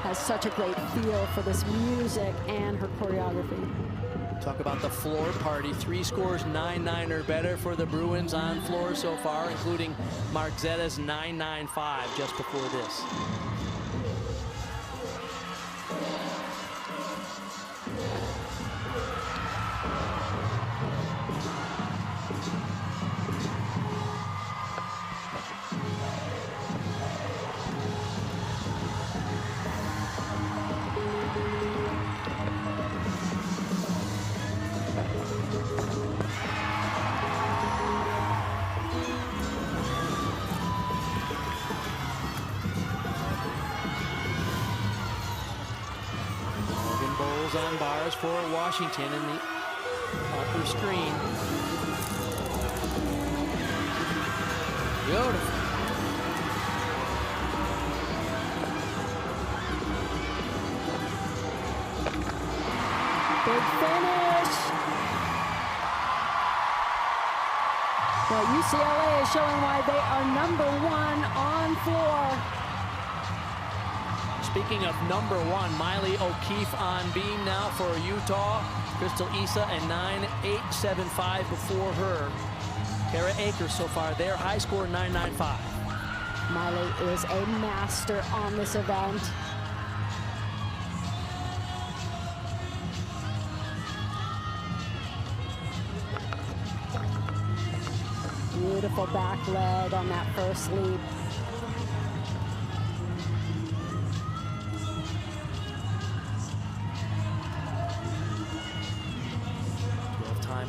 has such a great feel for this music and her choreography. Talk about the floor party. 3 scores, 9-9 or better for the Bruins on floor so far, including Marzetta's 9-9-5 just before this. On bars for Washington in the upper screen. Beautiful. Big finish. Well, UCLA is showing why they are #1 on floor. Speaking of #1, Miley O'Keefe on beam now for Utah. Crystal Issa and 9-8-7-5 before her. Tara Akers so far, their high score 9-9-5. Miley is a master on this event. Beautiful back leg on that first leap.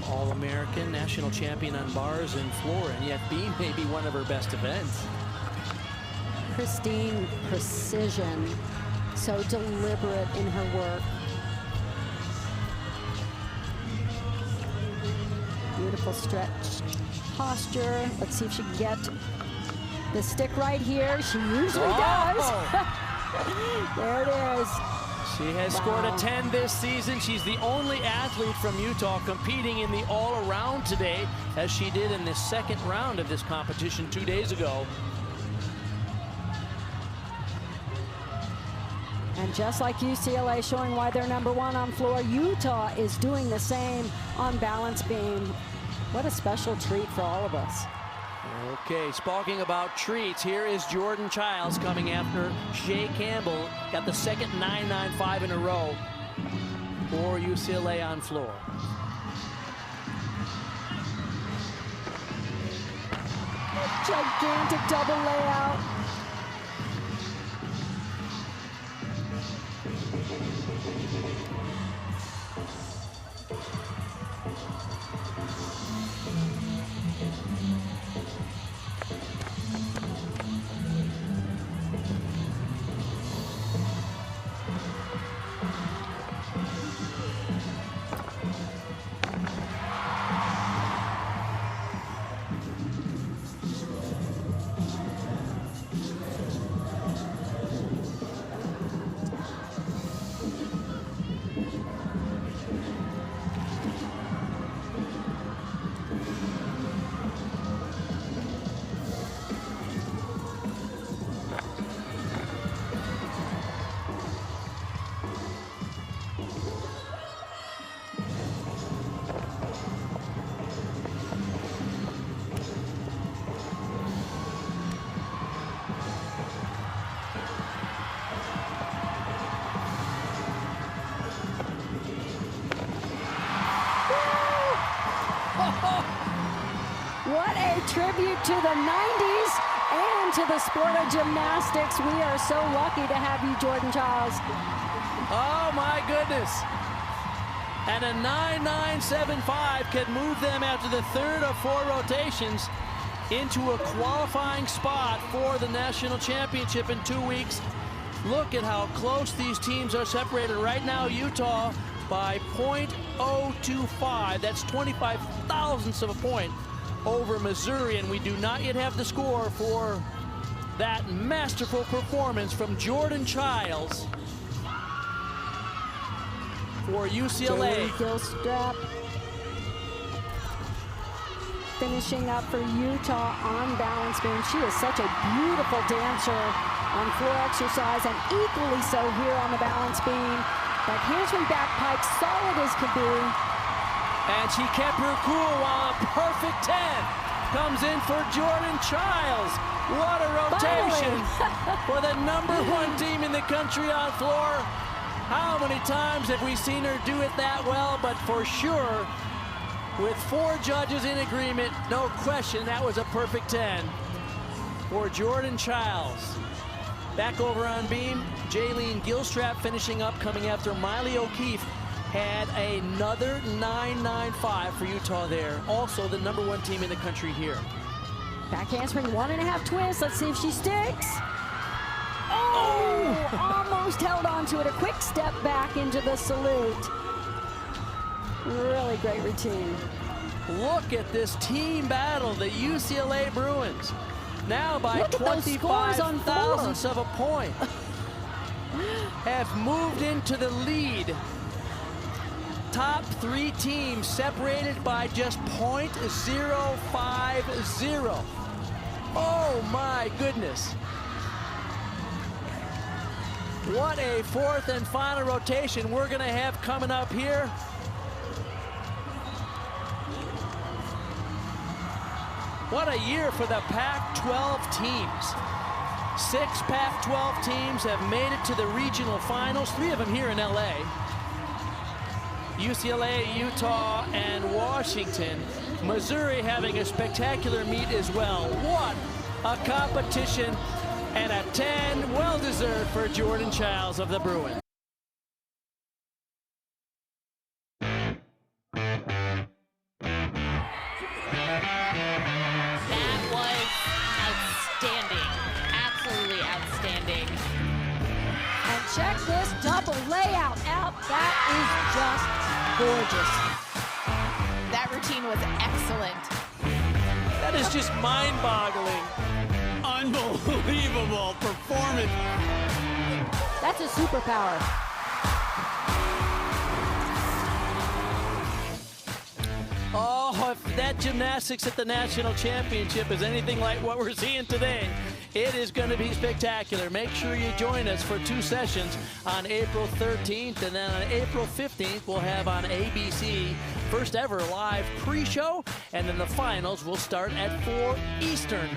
All-American, national champion on bars and floor, and yet beam may be one of her best events. Pristine precision, so deliberate in her work. Beautiful stretch posture. Let's see if she can get the stick right here. She usually does. There it is. She has scored a 10 this season. She's the only athlete from Utah competing in the all-around today, as she did in the second round of this competition 2 days ago. And just like UCLA showing why they're #1 on floor, Utah is doing the same on balance beam. What a special treat for all of us. Okay, speaking about treats, here is Jordan Childs coming after Shea Campbell. Got the second 9-9-5 in a row for UCLA on floor. Gigantic double layout. What a tribute to the 90s and to the sport of gymnastics. We are so lucky to have you, Jordan Chiles. Oh, my goodness. And a 9.975 can move them after the third of 4 rotations into a qualifying spot for the national championship in 2 weeks. Look at how close these teams are separated right now. Utah by .025. That's 25 thousandths of a point over Missouri, and we do not yet have the score for that masterful performance from Jordan Chiles for UCLA. Gilstrap finishing up for Utah on balance beam. She is such a beautiful dancer on floor exercise, and equally so here on the balance beam. That handspring back pike, solid as can be. And she kept her cool while a perfect 10 comes in for Jordan Chiles. What a rotation for the #1 team in the country on floor. How many times have we seen her do it that well? But for sure, with 4 judges in agreement, no question, that was a perfect 10 for Jordan Chiles. Back over on beam, Jaylene Gilstrap finishing up, coming after Miley O'Keefe. Had another 9.95 for Utah there. Also the #1 team in the country here. Back handspring, 1.5 twist. Let's see if she sticks. Oh, almost held on to it. A quick step back into the salute. Really great routine. Look at this team battle, the UCLA Bruins. Now by 25 thousandths of a point. Have moved into the lead. Top 3 teams separated by just .050. Oh my goodness. What a 4th and final rotation we're gonna have coming up here. What a year for the Pac-12 teams. 6 Pac-12 teams have made it to the regional finals, 3 of them here in LA. UCLA, Utah, and Washington. Missouri having a spectacular meet as well. What a competition, and a 10 well-deserved for Jordan Chiles of the Bruins. That was outstanding. Absolutely outstanding. And check this double layout out. That is just gorgeous. That routine was excellent. That is just mind-boggling. Unbelievable performance. That's a superpower. Oh, if that gymnastics at the national championship is anything like what we're seeing today, it is going to be spectacular. Make sure you join us for 2 sessions on April 13th, and then on April 15th, we'll have on ABC first ever live pre-show, and then the finals will start at 4 Eastern.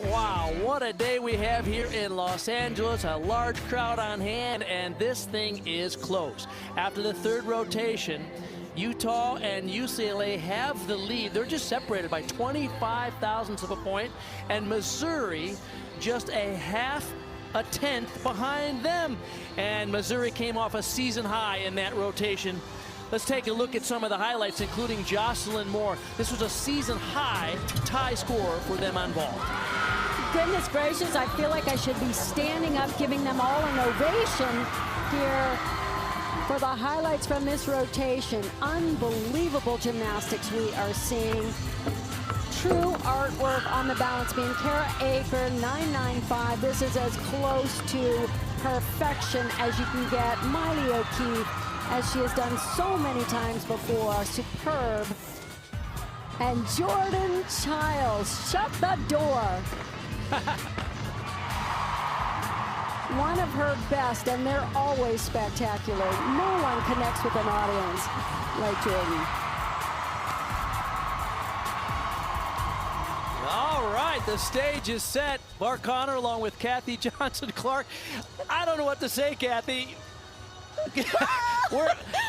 Wow, what a day we have here in Los Angeles. A large crowd on hand, and this thing is close. After the 3rd rotation, Utah and UCLA have the lead. They're just separated by 25 thousandths of a point, and Missouri just a tenth behind them. And Missouri came off a season high in that rotation. Let's take a look at some of the highlights, including Jocelyn Moore. This was a season high tie score for them on ball. Goodness gracious, I feel like I should be standing up, giving them all an ovation here for the highlights from this rotation. Unbelievable gymnastics we are seeing. True artwork on the balance beam. Kara Aker, 9.95. This is as close to perfection as you can get. Miley O'Keefe, as she has done so many times before, superb. And Jordan Chiles, shut the door. One of her best, and they're always spectacular. No one connects with an audience like Jordan. All right, the stage is set. Mark Connor along with Kathy Johnson Clark. I don't know what to say, Kathy.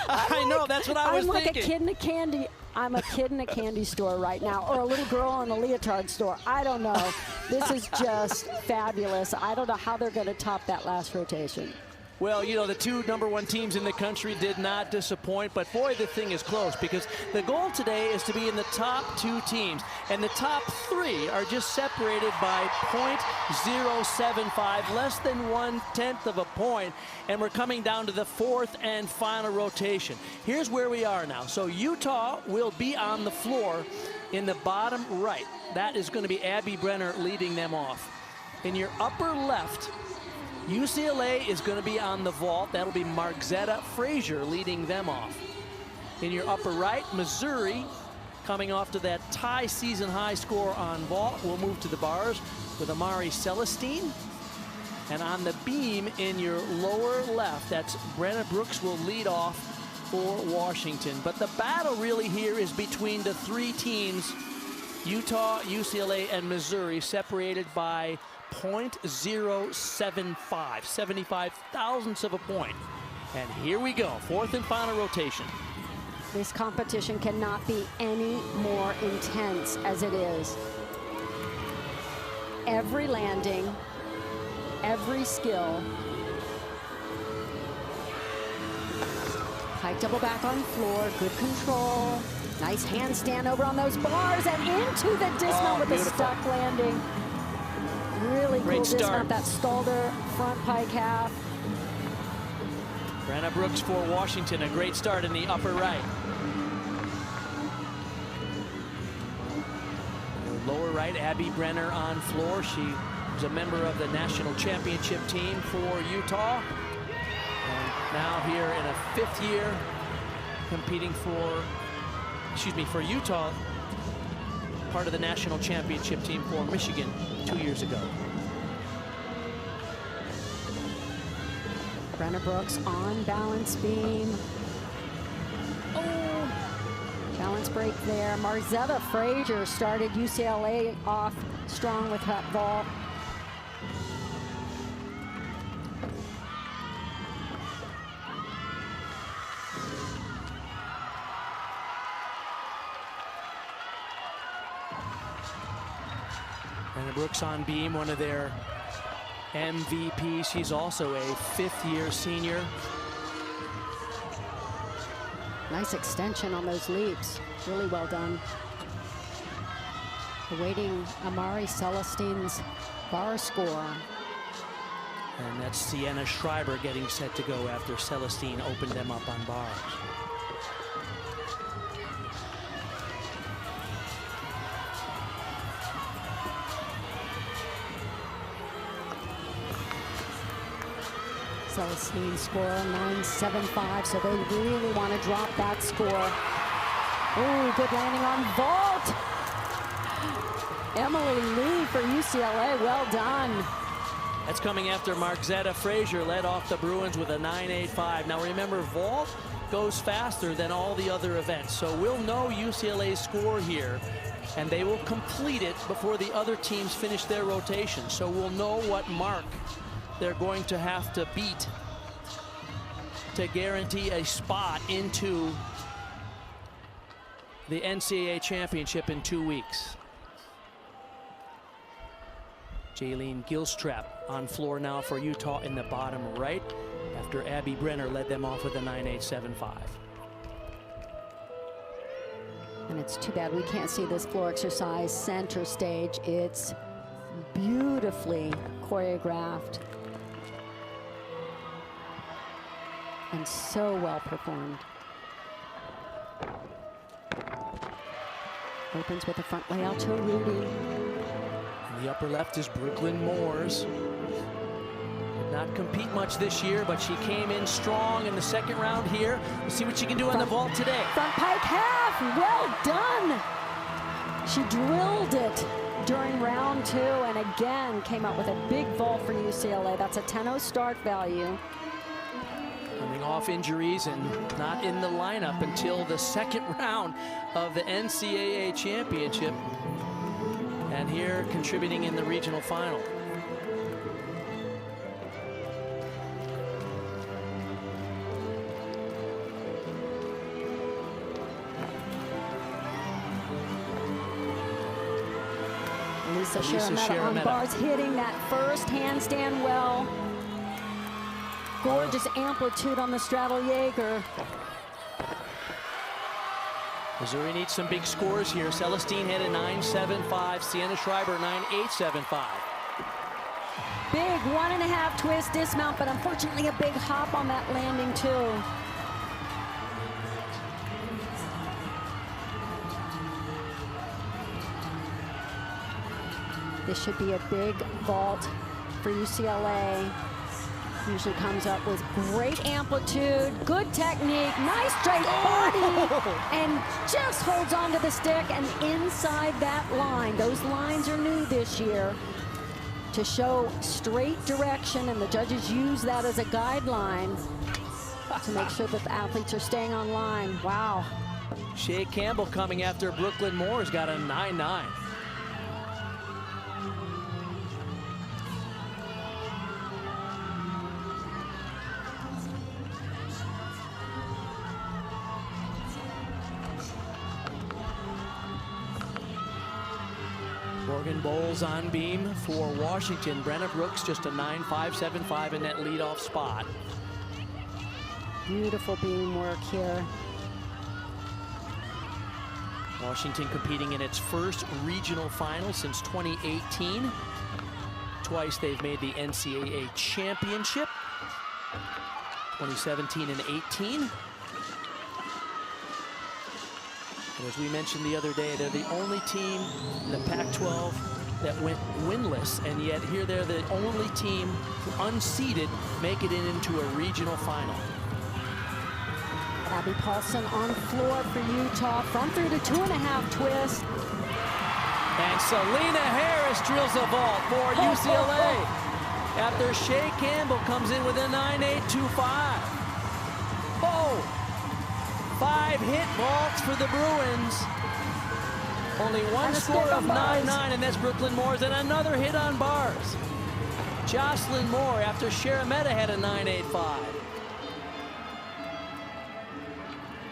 I know, that's what I was I'm like thinking. a kid in a candy. I'm a kid in a candy store right now, or a little girl in a leotard store. I don't know. This is just fabulous. I don't know how they're going to top that last rotation. Well, you know, the two #1 teams in the country did not disappoint, but boy, the thing is close because the goal today is to be in the top 2 teams, and the top 3 are just separated by .075, less than 1/10 of a point, and we're coming down to the 4th and final rotation. Here's where we are now. So Utah will be on the floor in the bottom right. That is going to be Abby Brenner leading them off. In your upper left, UCLA is going to be on the vault. That'll be Margzetta Frazier leading them off. In your upper right, Missouri, coming off to that tie season high score on vault, will move to the bars with Amari Celestine. And on the beam in your lower left, that's Brenna Brooks will lead off for Washington. But the battle really here is between the 3 teams, Utah, UCLA, and Missouri, separated by .075, 75 thousandths of a point. And here we go, 4th and final rotation. This competition cannot be any more intense as it is. Every landing, every skill. Pike double back on floor, good control. Nice handstand over on those bars and into the dismount with a stuck landing. Really cool dismount, that Stalder front pike half. Brenna Brooks for Washington, a great start in the upper right. Lower right, Abby Brenner on floor. She was a member of the national championship team for Utah. And now here in a 5th year, competing for Utah, part of the national championship team for Michigan 2 years ago. Brenna Brooks on balance beam. Oh, balance break there. Margzetta Frazier started UCLA off strong with that vault. Brenna Brooks on beam, one of their MVPs. She's also a 5th year senior. Nice extension on those leaps. Really well done. Awaiting Amari Celestine's bar score. And that's Sienna Schreiber getting set to go after Celestine opened them up on bars. Celestine score 9.75, so they really want to drop that score. Oh, good landing on vault. Emily Lee for UCLA, well done. That's coming after Margzetta Frazier led off the Bruins with a 9.85. Now remember, vault goes faster than all the other events, so we'll know UCLA's score here, and they will complete it before the other teams finish their rotation. So we'll know what mark they're going to have to beat to guarantee a spot into the NCAA championship in 2 weeks. Jaylene Gilstrap on floor now for Utah in the bottom right after Abby Brenner led them off with a 9.875. And it's too bad we can't see this floor exercise center stage. It's beautifully choreographed and so well performed. Opens with a front layout to Rudy. In the upper left is Brooklyn Moores. Did not compete much this year, but she came in strong in the second round here. We'll see what she can do on the vault today. Front pike half, well done. She drilled it during round 2 and again came out with a big vault for UCLA. That's a 10-0 start value. Coming off injuries and not in the lineup until the second round of the NCAA championship. And here contributing in the regional final. Alyssa Alyssa Sharametta on Sharametta. bars, hitting that first handstand well. Gorgeous amplitude on the straddle Jaeger. Missouri needs some big scores here. Celestine had a 9.75. Sienna Schreiber 9.875. Big 1.5 twist dismount, but unfortunately a big hop on that landing too. This should be a big vault for UCLA. Usually comes up with great amplitude, good technique, nice straight body, and just holds onto the stick and inside that line. Those lines are new this year to show straight direction, and the judges use that as a guideline to make sure that the athletes are staying on line. Wow. Shea Campbell coming after Brooklyn Moore's got a 9.9. Morgan Bowles on beam for Washington. Brenna Brooks just a 9.575 in that leadoff spot. Beautiful beam work here. Washington competing in its first regional final since 2018. Twice they've made the NCAA championship. 2017 and 18. And as we mentioned the other day, they're the only team in the Pac-12 that went winless, and yet here they're the only team unseeded make it into a regional final. Abby Paulson on floor for Utah, front through the 2.5 twist. And Selena Harris drills a vault for UCLA after Shea Campbell comes in with a 9.825. Oh! 5 hit vaults for the Bruins. Only one score of 9.9, and that's Brooklyn Moore's, and another hit on bars. Jocelyn Moore after Sharametta had a 9.85.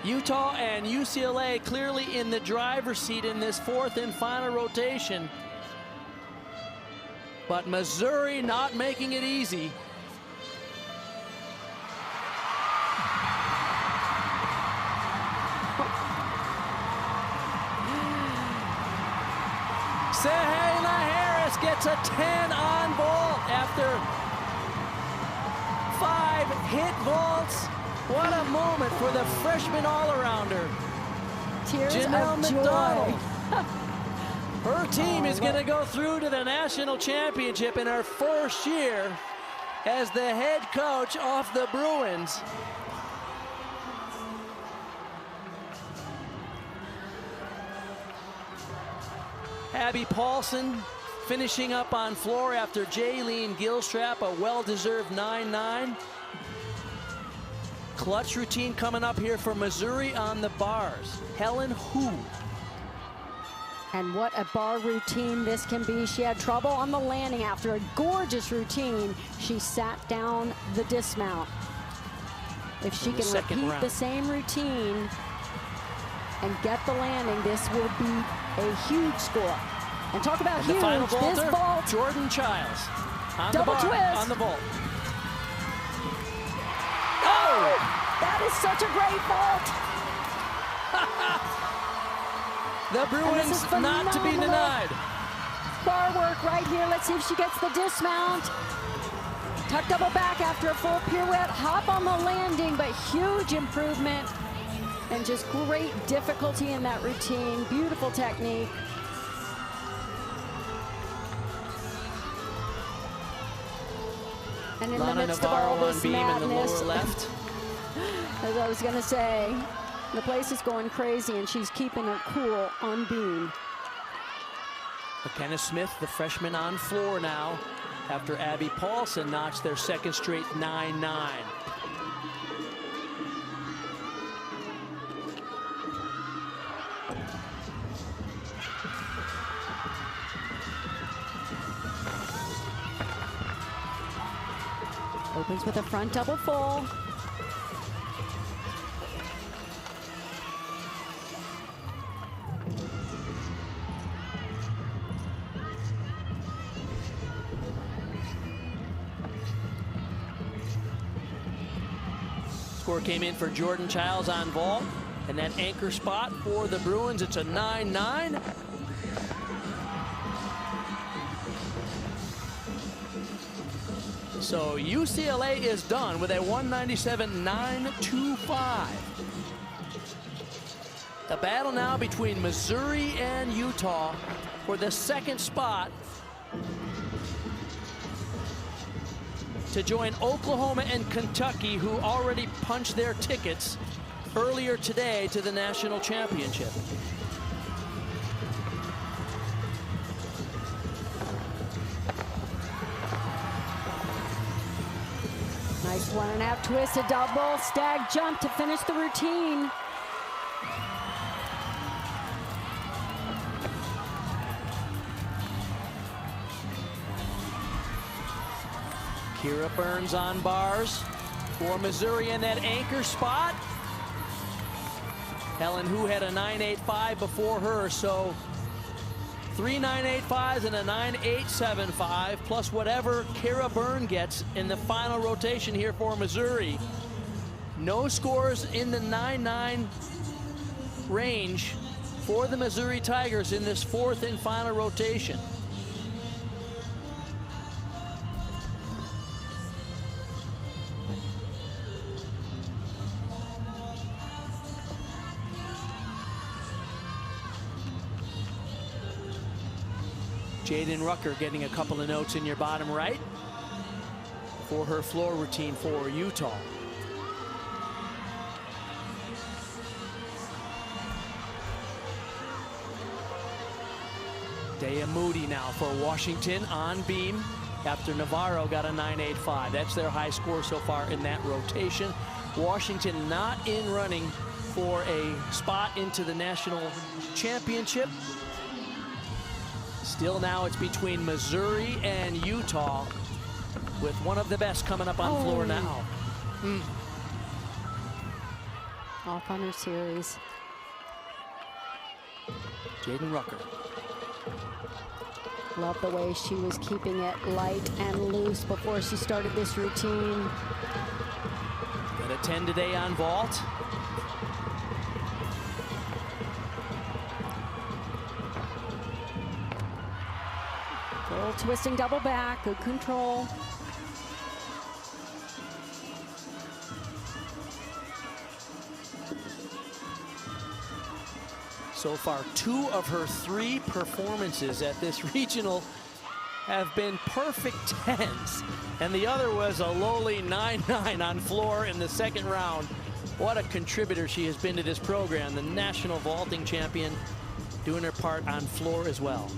Utah and UCLA clearly in the driver's seat in this fourth and final rotation. But Missouri not making it easy. Selena Harris gets a 10 on vault after 5 hit vaults. What a moment for the freshman all-arounder. Tears Janelle of joy. McDonald. Her team is going to go through to the national championship in her first year as the head coach of the Bruins. Abby Paulson finishing up on floor after Jaylene Gilstrap, a well-deserved 9.9. Clutch routine coming up here for Missouri on the bars. Helen Hu. And what a bar routine this can be. She had trouble on the landing after a gorgeous routine. She sat down the dismount. If she can repeat the same routine and get the landing, this will be a huge score. And talk about huge, this vault. Jordan Childs on double the bar, twist. on the vault. Oh, that is such a great vault. The Bruins not to be denied. Bar work right here. Let's see if she gets the dismount. Tuck double back after a full pirouette. Hop on the landing, but huge improvement. And just great difficulty in that routine. Beautiful technique. And in Lana the midst of all Navarro on this beam in the madness, lower left. as I was going to say, the place is going crazy, and she's keeping it cool on beam. McKenna Smith, the freshman, on floor now after Abby Paulson notched their second straight 9.9. Opens with a front double full. Score came in for Jordan Childs on vault. And that anchor spot for the Bruins, it's a 9-9. So UCLA is done with a 197-925. The battle now between Missouri and Utah for the second spot to join Oklahoma and Kentucky, who already punched their tickets earlier today to the national championship. Nice 1.5 twist, a double stag jump to finish the routine. Kira Burns on bars for Missouri in that anchor spot. Helen Hu had a 9.85 before her, so 3 9.85s and a 9.875, plus whatever Kira Byrne gets in the final rotation here for Missouri. No scores in the 9.9 range for the Missouri Tigers in this fourth and final rotation. Jaden Rucker getting a couple of notes in your bottom right for her floor routine for Utah. Dea Moody now for Washington on beam after Navarro got a 9.85. That's their high score so far in that rotation. Washington not in running for a spot into the national championship. Still now it's between Missouri and Utah, with one of the best coming up on floor now. Off on her series. Jaden Rucker. Love the way she was keeping it light and loose before she started this routine. Got a 10 today on vault. Little twisting double back, good control. So far, 2 of her 3 performances at this regional have been perfect 10s. And the other was a lowly 9-9 on floor in the second round. What a contributor she has been to this program. The national vaulting champion doing her part on floor as well.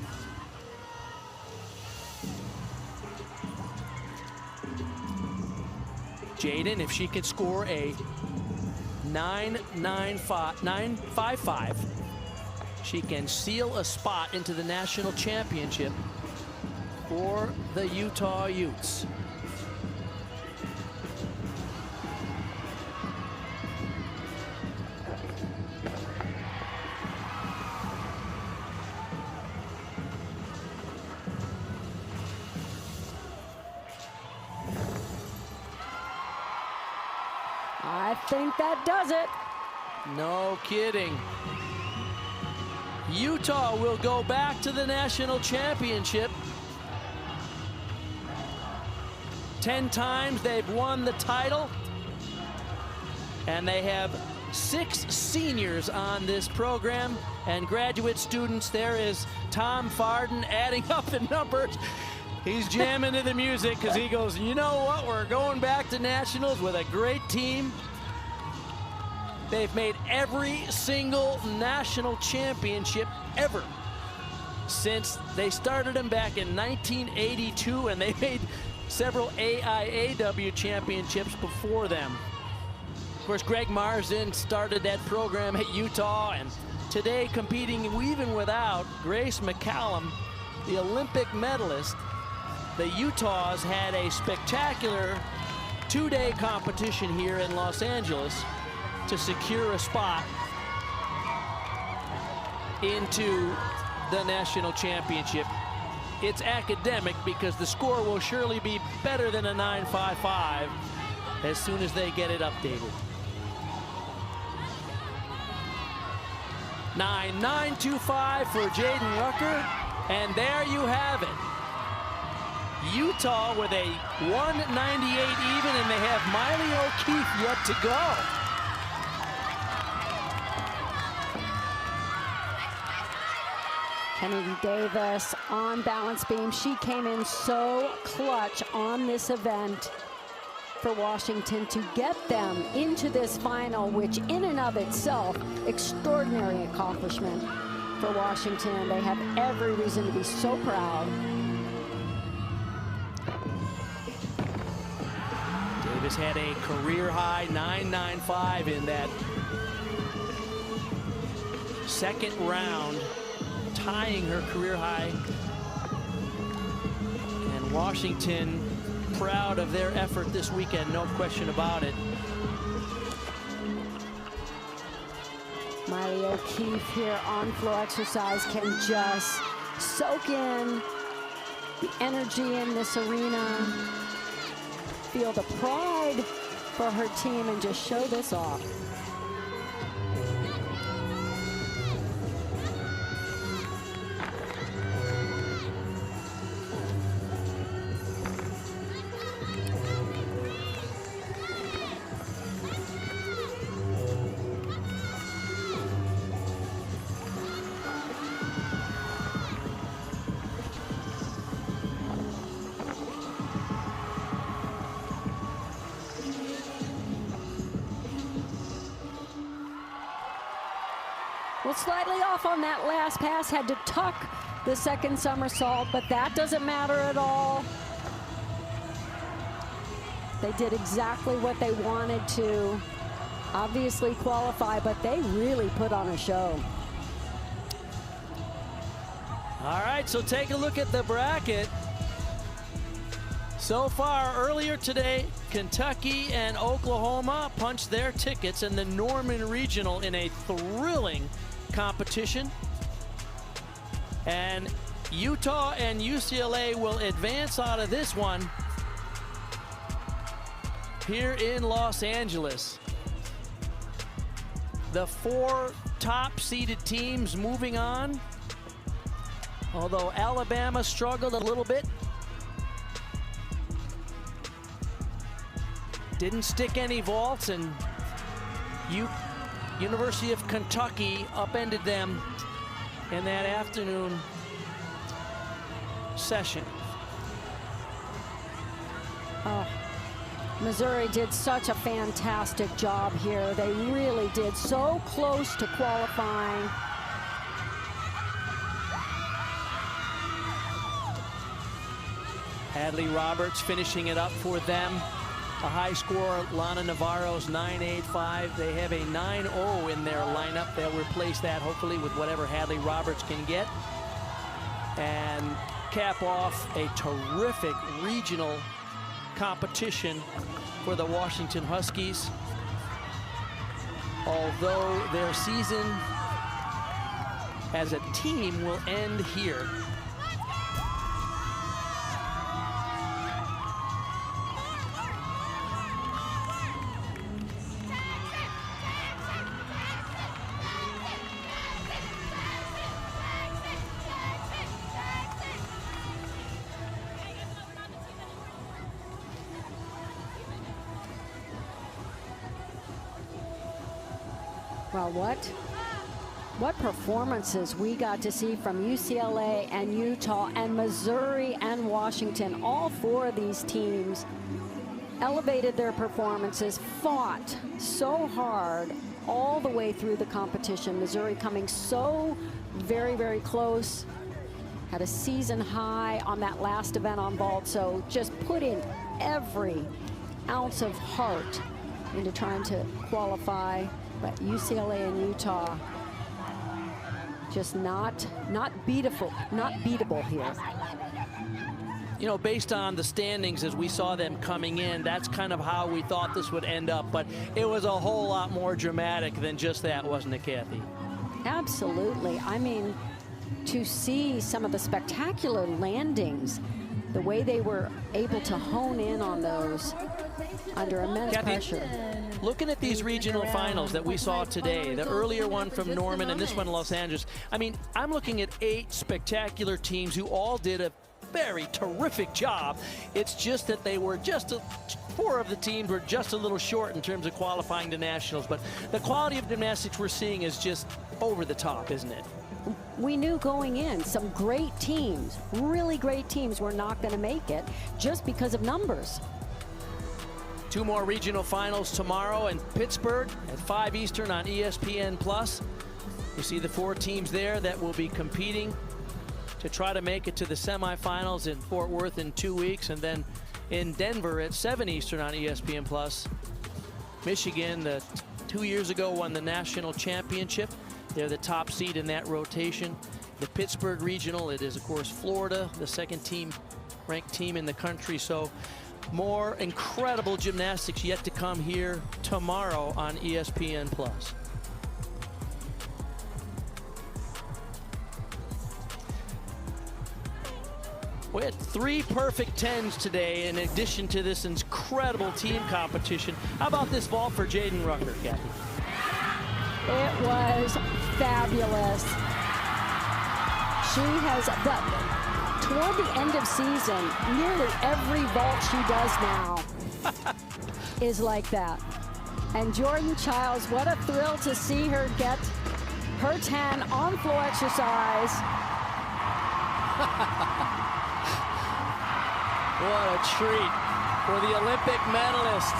Jaden, if she can score a 9.55, she can seal a spot into the national championship for the Utah Utes. I think that does it. No kidding. Utah will go back to the national championship. 10 times they've won the title. And they have 6 seniors on this program and graduate students. There is Tom Farden adding up the numbers. He's jamming to the music because he goes, you know what? We're going back to nationals with a great team. They've made every single national championship ever since they started them back in 1982, and they made several AIAW championships before them. Of course, Greg Marzin started that program at Utah, and today competing even without Grace McCallum, the Olympic medalist. The Utahs had a spectacular 2-day competition here in Los Angeles to secure a spot into the national championship. It's academic because the score will surely be better than a 9.55 as soon as they get it updated. 9.925 for Jaden Rucker. And there you have it. Utah with a 198 even, and they have Miley O'Keefe yet to go. Kennedy Davis on balance beam. She came in so clutch on this event for Washington to get them into this final, which in and of itself, extraordinary accomplishment for Washington. They have every reason to be so proud. Davis had a career high 9.95 in that second round, tying her career high. And Washington proud of their effort this weekend, no question about it. Miley O'Keefe here on floor exercise can just soak in the energy in this arena, feel the pride for her team, and just show this off. Well, slightly off on that last pass, had to tuck the second somersault, but that doesn't matter at all. They did exactly what they wanted to, obviously qualify, but they really put on a show. All right, so take a look at the bracket. So far, earlier today, Kentucky and Oklahoma punched their tickets in the Norman Regional in a thrilling competition. And Utah and UCLA will advance out of this one here in Los Angeles. The four top-seeded teams moving on, although Alabama struggled a little bit. Didn't stick any vaults, and University of Kentucky upended them in that afternoon session. Oh, Missouri did such a fantastic job here. They really did. So close to qualifying. Hadley Roberts finishing it up for them. A high score, Lana Navarro's 9.85. They have a 9.0 in their lineup. They'll replace that hopefully with whatever Hadley Roberts can get. And cap off a terrific regional competition for the Washington Huskies. Although their season as a team will end here. Well, what performances we got to see from UCLA and Utah and Missouri and Washington. All four of these teams elevated their performances, fought so hard all the way through the competition. Missouri coming so very, very close. Had a season high on that last event on vault, so just put in every ounce of heart into trying to qualify. But UCLA and Utah just not beatable here. You know, based on the standings as we saw them coming in, that's kind of how we thought this would end up. But it was a whole lot more dramatic than just that, wasn't it, Kathy? Absolutely. I mean, to see some of the spectacular landings, the way they were able to hone in on those under immense Kathy, pressure. looking at these regional finals that we saw today, the earlier one from Norman and this one in Los Angeles, I mean, I'm looking at 8 spectacular teams who all did a very terrific job. It's just that they were just 4 of the teams were just a little short in terms of qualifying to nationals. But the quality of gymnastics we're seeing is just over the top, isn't it? We knew going in some great teams, really great teams, were not going to make it just because of numbers. 2 more regional finals tomorrow in Pittsburgh at 5 Eastern on ESPN+. You see the 4 teams there that will be competing to try to make it to the semifinals in Fort Worth in 2 weeks, and then in Denver at 7 Eastern on ESPN+. Michigan, 2 years ago, won the national championship. They're the top seed in that rotation. The Pittsburgh Regional, it is, of course, Florida, the 2nd ranked team in the country. So more incredible gymnastics yet to come here tomorrow on ESPN+. We had 3 perfect 10s today in addition to this incredible team competition. How about this vault for Jaden Rucker, Kathy? It was fabulous. She has toward the end of season, nearly every vault she does now is like that. And Jordan Childs, what a thrill to see her get her 10 on floor exercise. What a treat for the Olympic medalist.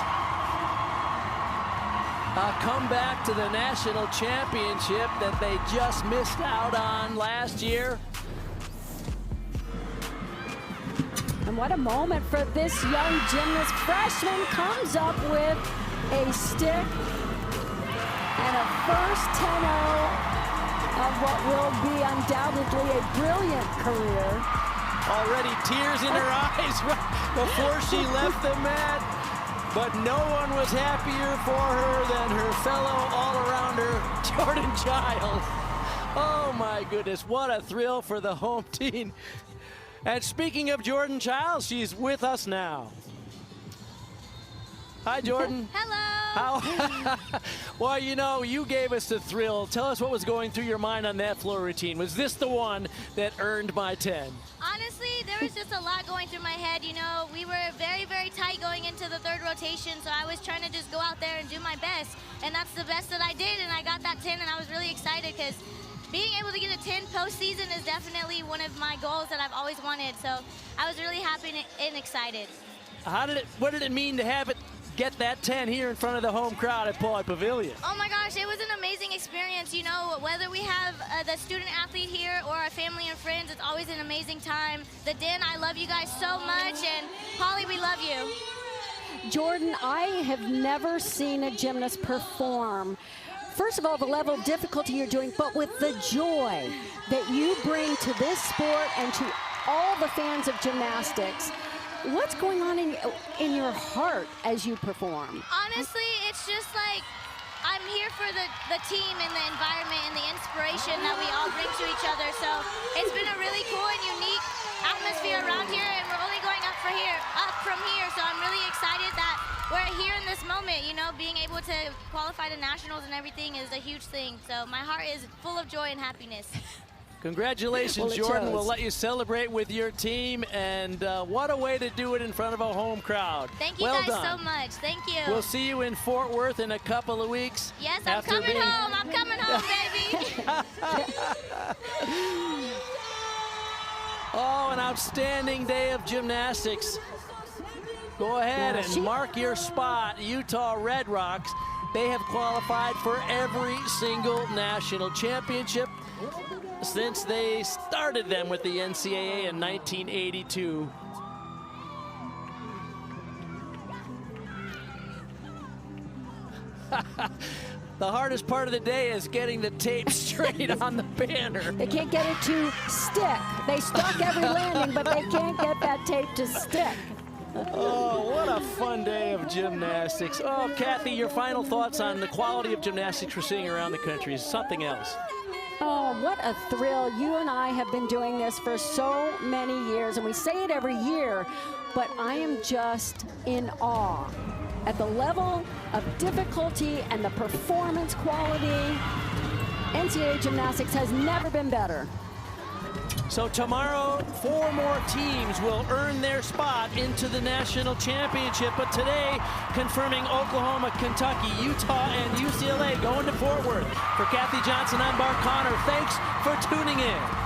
A comeback to the national championship that they just missed out on last year. And what a moment for this young gymnast. Freshman comes up with a stick and a first 10-0 of what will be undoubtedly a brilliant career. Already tears in her eyes before she left the mat. But no one was happier for her than her fellow all-arounder, Jordan Childs. Oh my goodness, what a thrill for the home team. And speaking of Jordan Childs, she's with us now. Hi, Jordan. Hello. How? Well, you know, you gave us the thrill. Tell us what was going through your mind on that floor routine. Was this the one that earned my 10? Honestly, there was just a lot going through my head. You know, we were very, very tight going into the 3rd rotation, so I was trying to just go out there and do my best. And that's the best that I did, and I got that 10, and I was really excited because being able to get a 10 postseason is definitely one of my goals that I've always wanted. So I was really happy and excited. What did it mean to have it get that 10 here in front of the home crowd at Pollard Pavilion? Oh my gosh, it was an amazing experience. You know, whether we have the student athlete here or our family and friends, it's always an amazing time. The Den, I love you guys so much, and Polly, we love you. Jordan, I have never seen a gymnast perform. First of all, the level of difficulty you're doing, but with the joy that you bring to this sport and to all the fans of gymnastics. What's going on in your heart as you perform? Honestly, it's just like I'm here for the team and the environment and the inspiration that we all bring to each other. So it's been a really cool and unique atmosphere around here, and we're only going up from here. So I'm really excited that we're here in this moment. You know, being able to qualify to nationals and everything is a huge thing. So my heart is full of joy and happiness. Congratulations, Well, Jordan. We'll let you celebrate with your team, and what a way to do it in front of a home crowd. Thank you well guys done. so much. Thank you. We'll see you in Fort Worth in a couple of weeks. Yes, I'm coming home. I'm coming home, baby. Oh, an outstanding day of gymnastics. Go ahead and mark your spot, Utah Red Rocks. They have qualified for every single national championship since they started them with the NCAA in 1982. The hardest part of the day is getting the tape straight on the banner. They can't get it to stick. They stuck every landing, but they can't get that tape to stick. Oh, what a fun day of gymnastics. Oh, Kathy, your final thoughts on the quality of gymnastics we're seeing around the country is something else. Oh, what a thrill. You and I have been doing this for so many years, and we say it every year, but I am just in awe at the level of difficulty and the performance quality, NCAA gymnastics has never been better. So tomorrow, 4 more teams will earn their spot into the national championship. But today, confirming Oklahoma, Kentucky, Utah, and UCLA going to Fort Worth. For Kathy Johnson, I'm Bart Connor. Thanks for tuning in.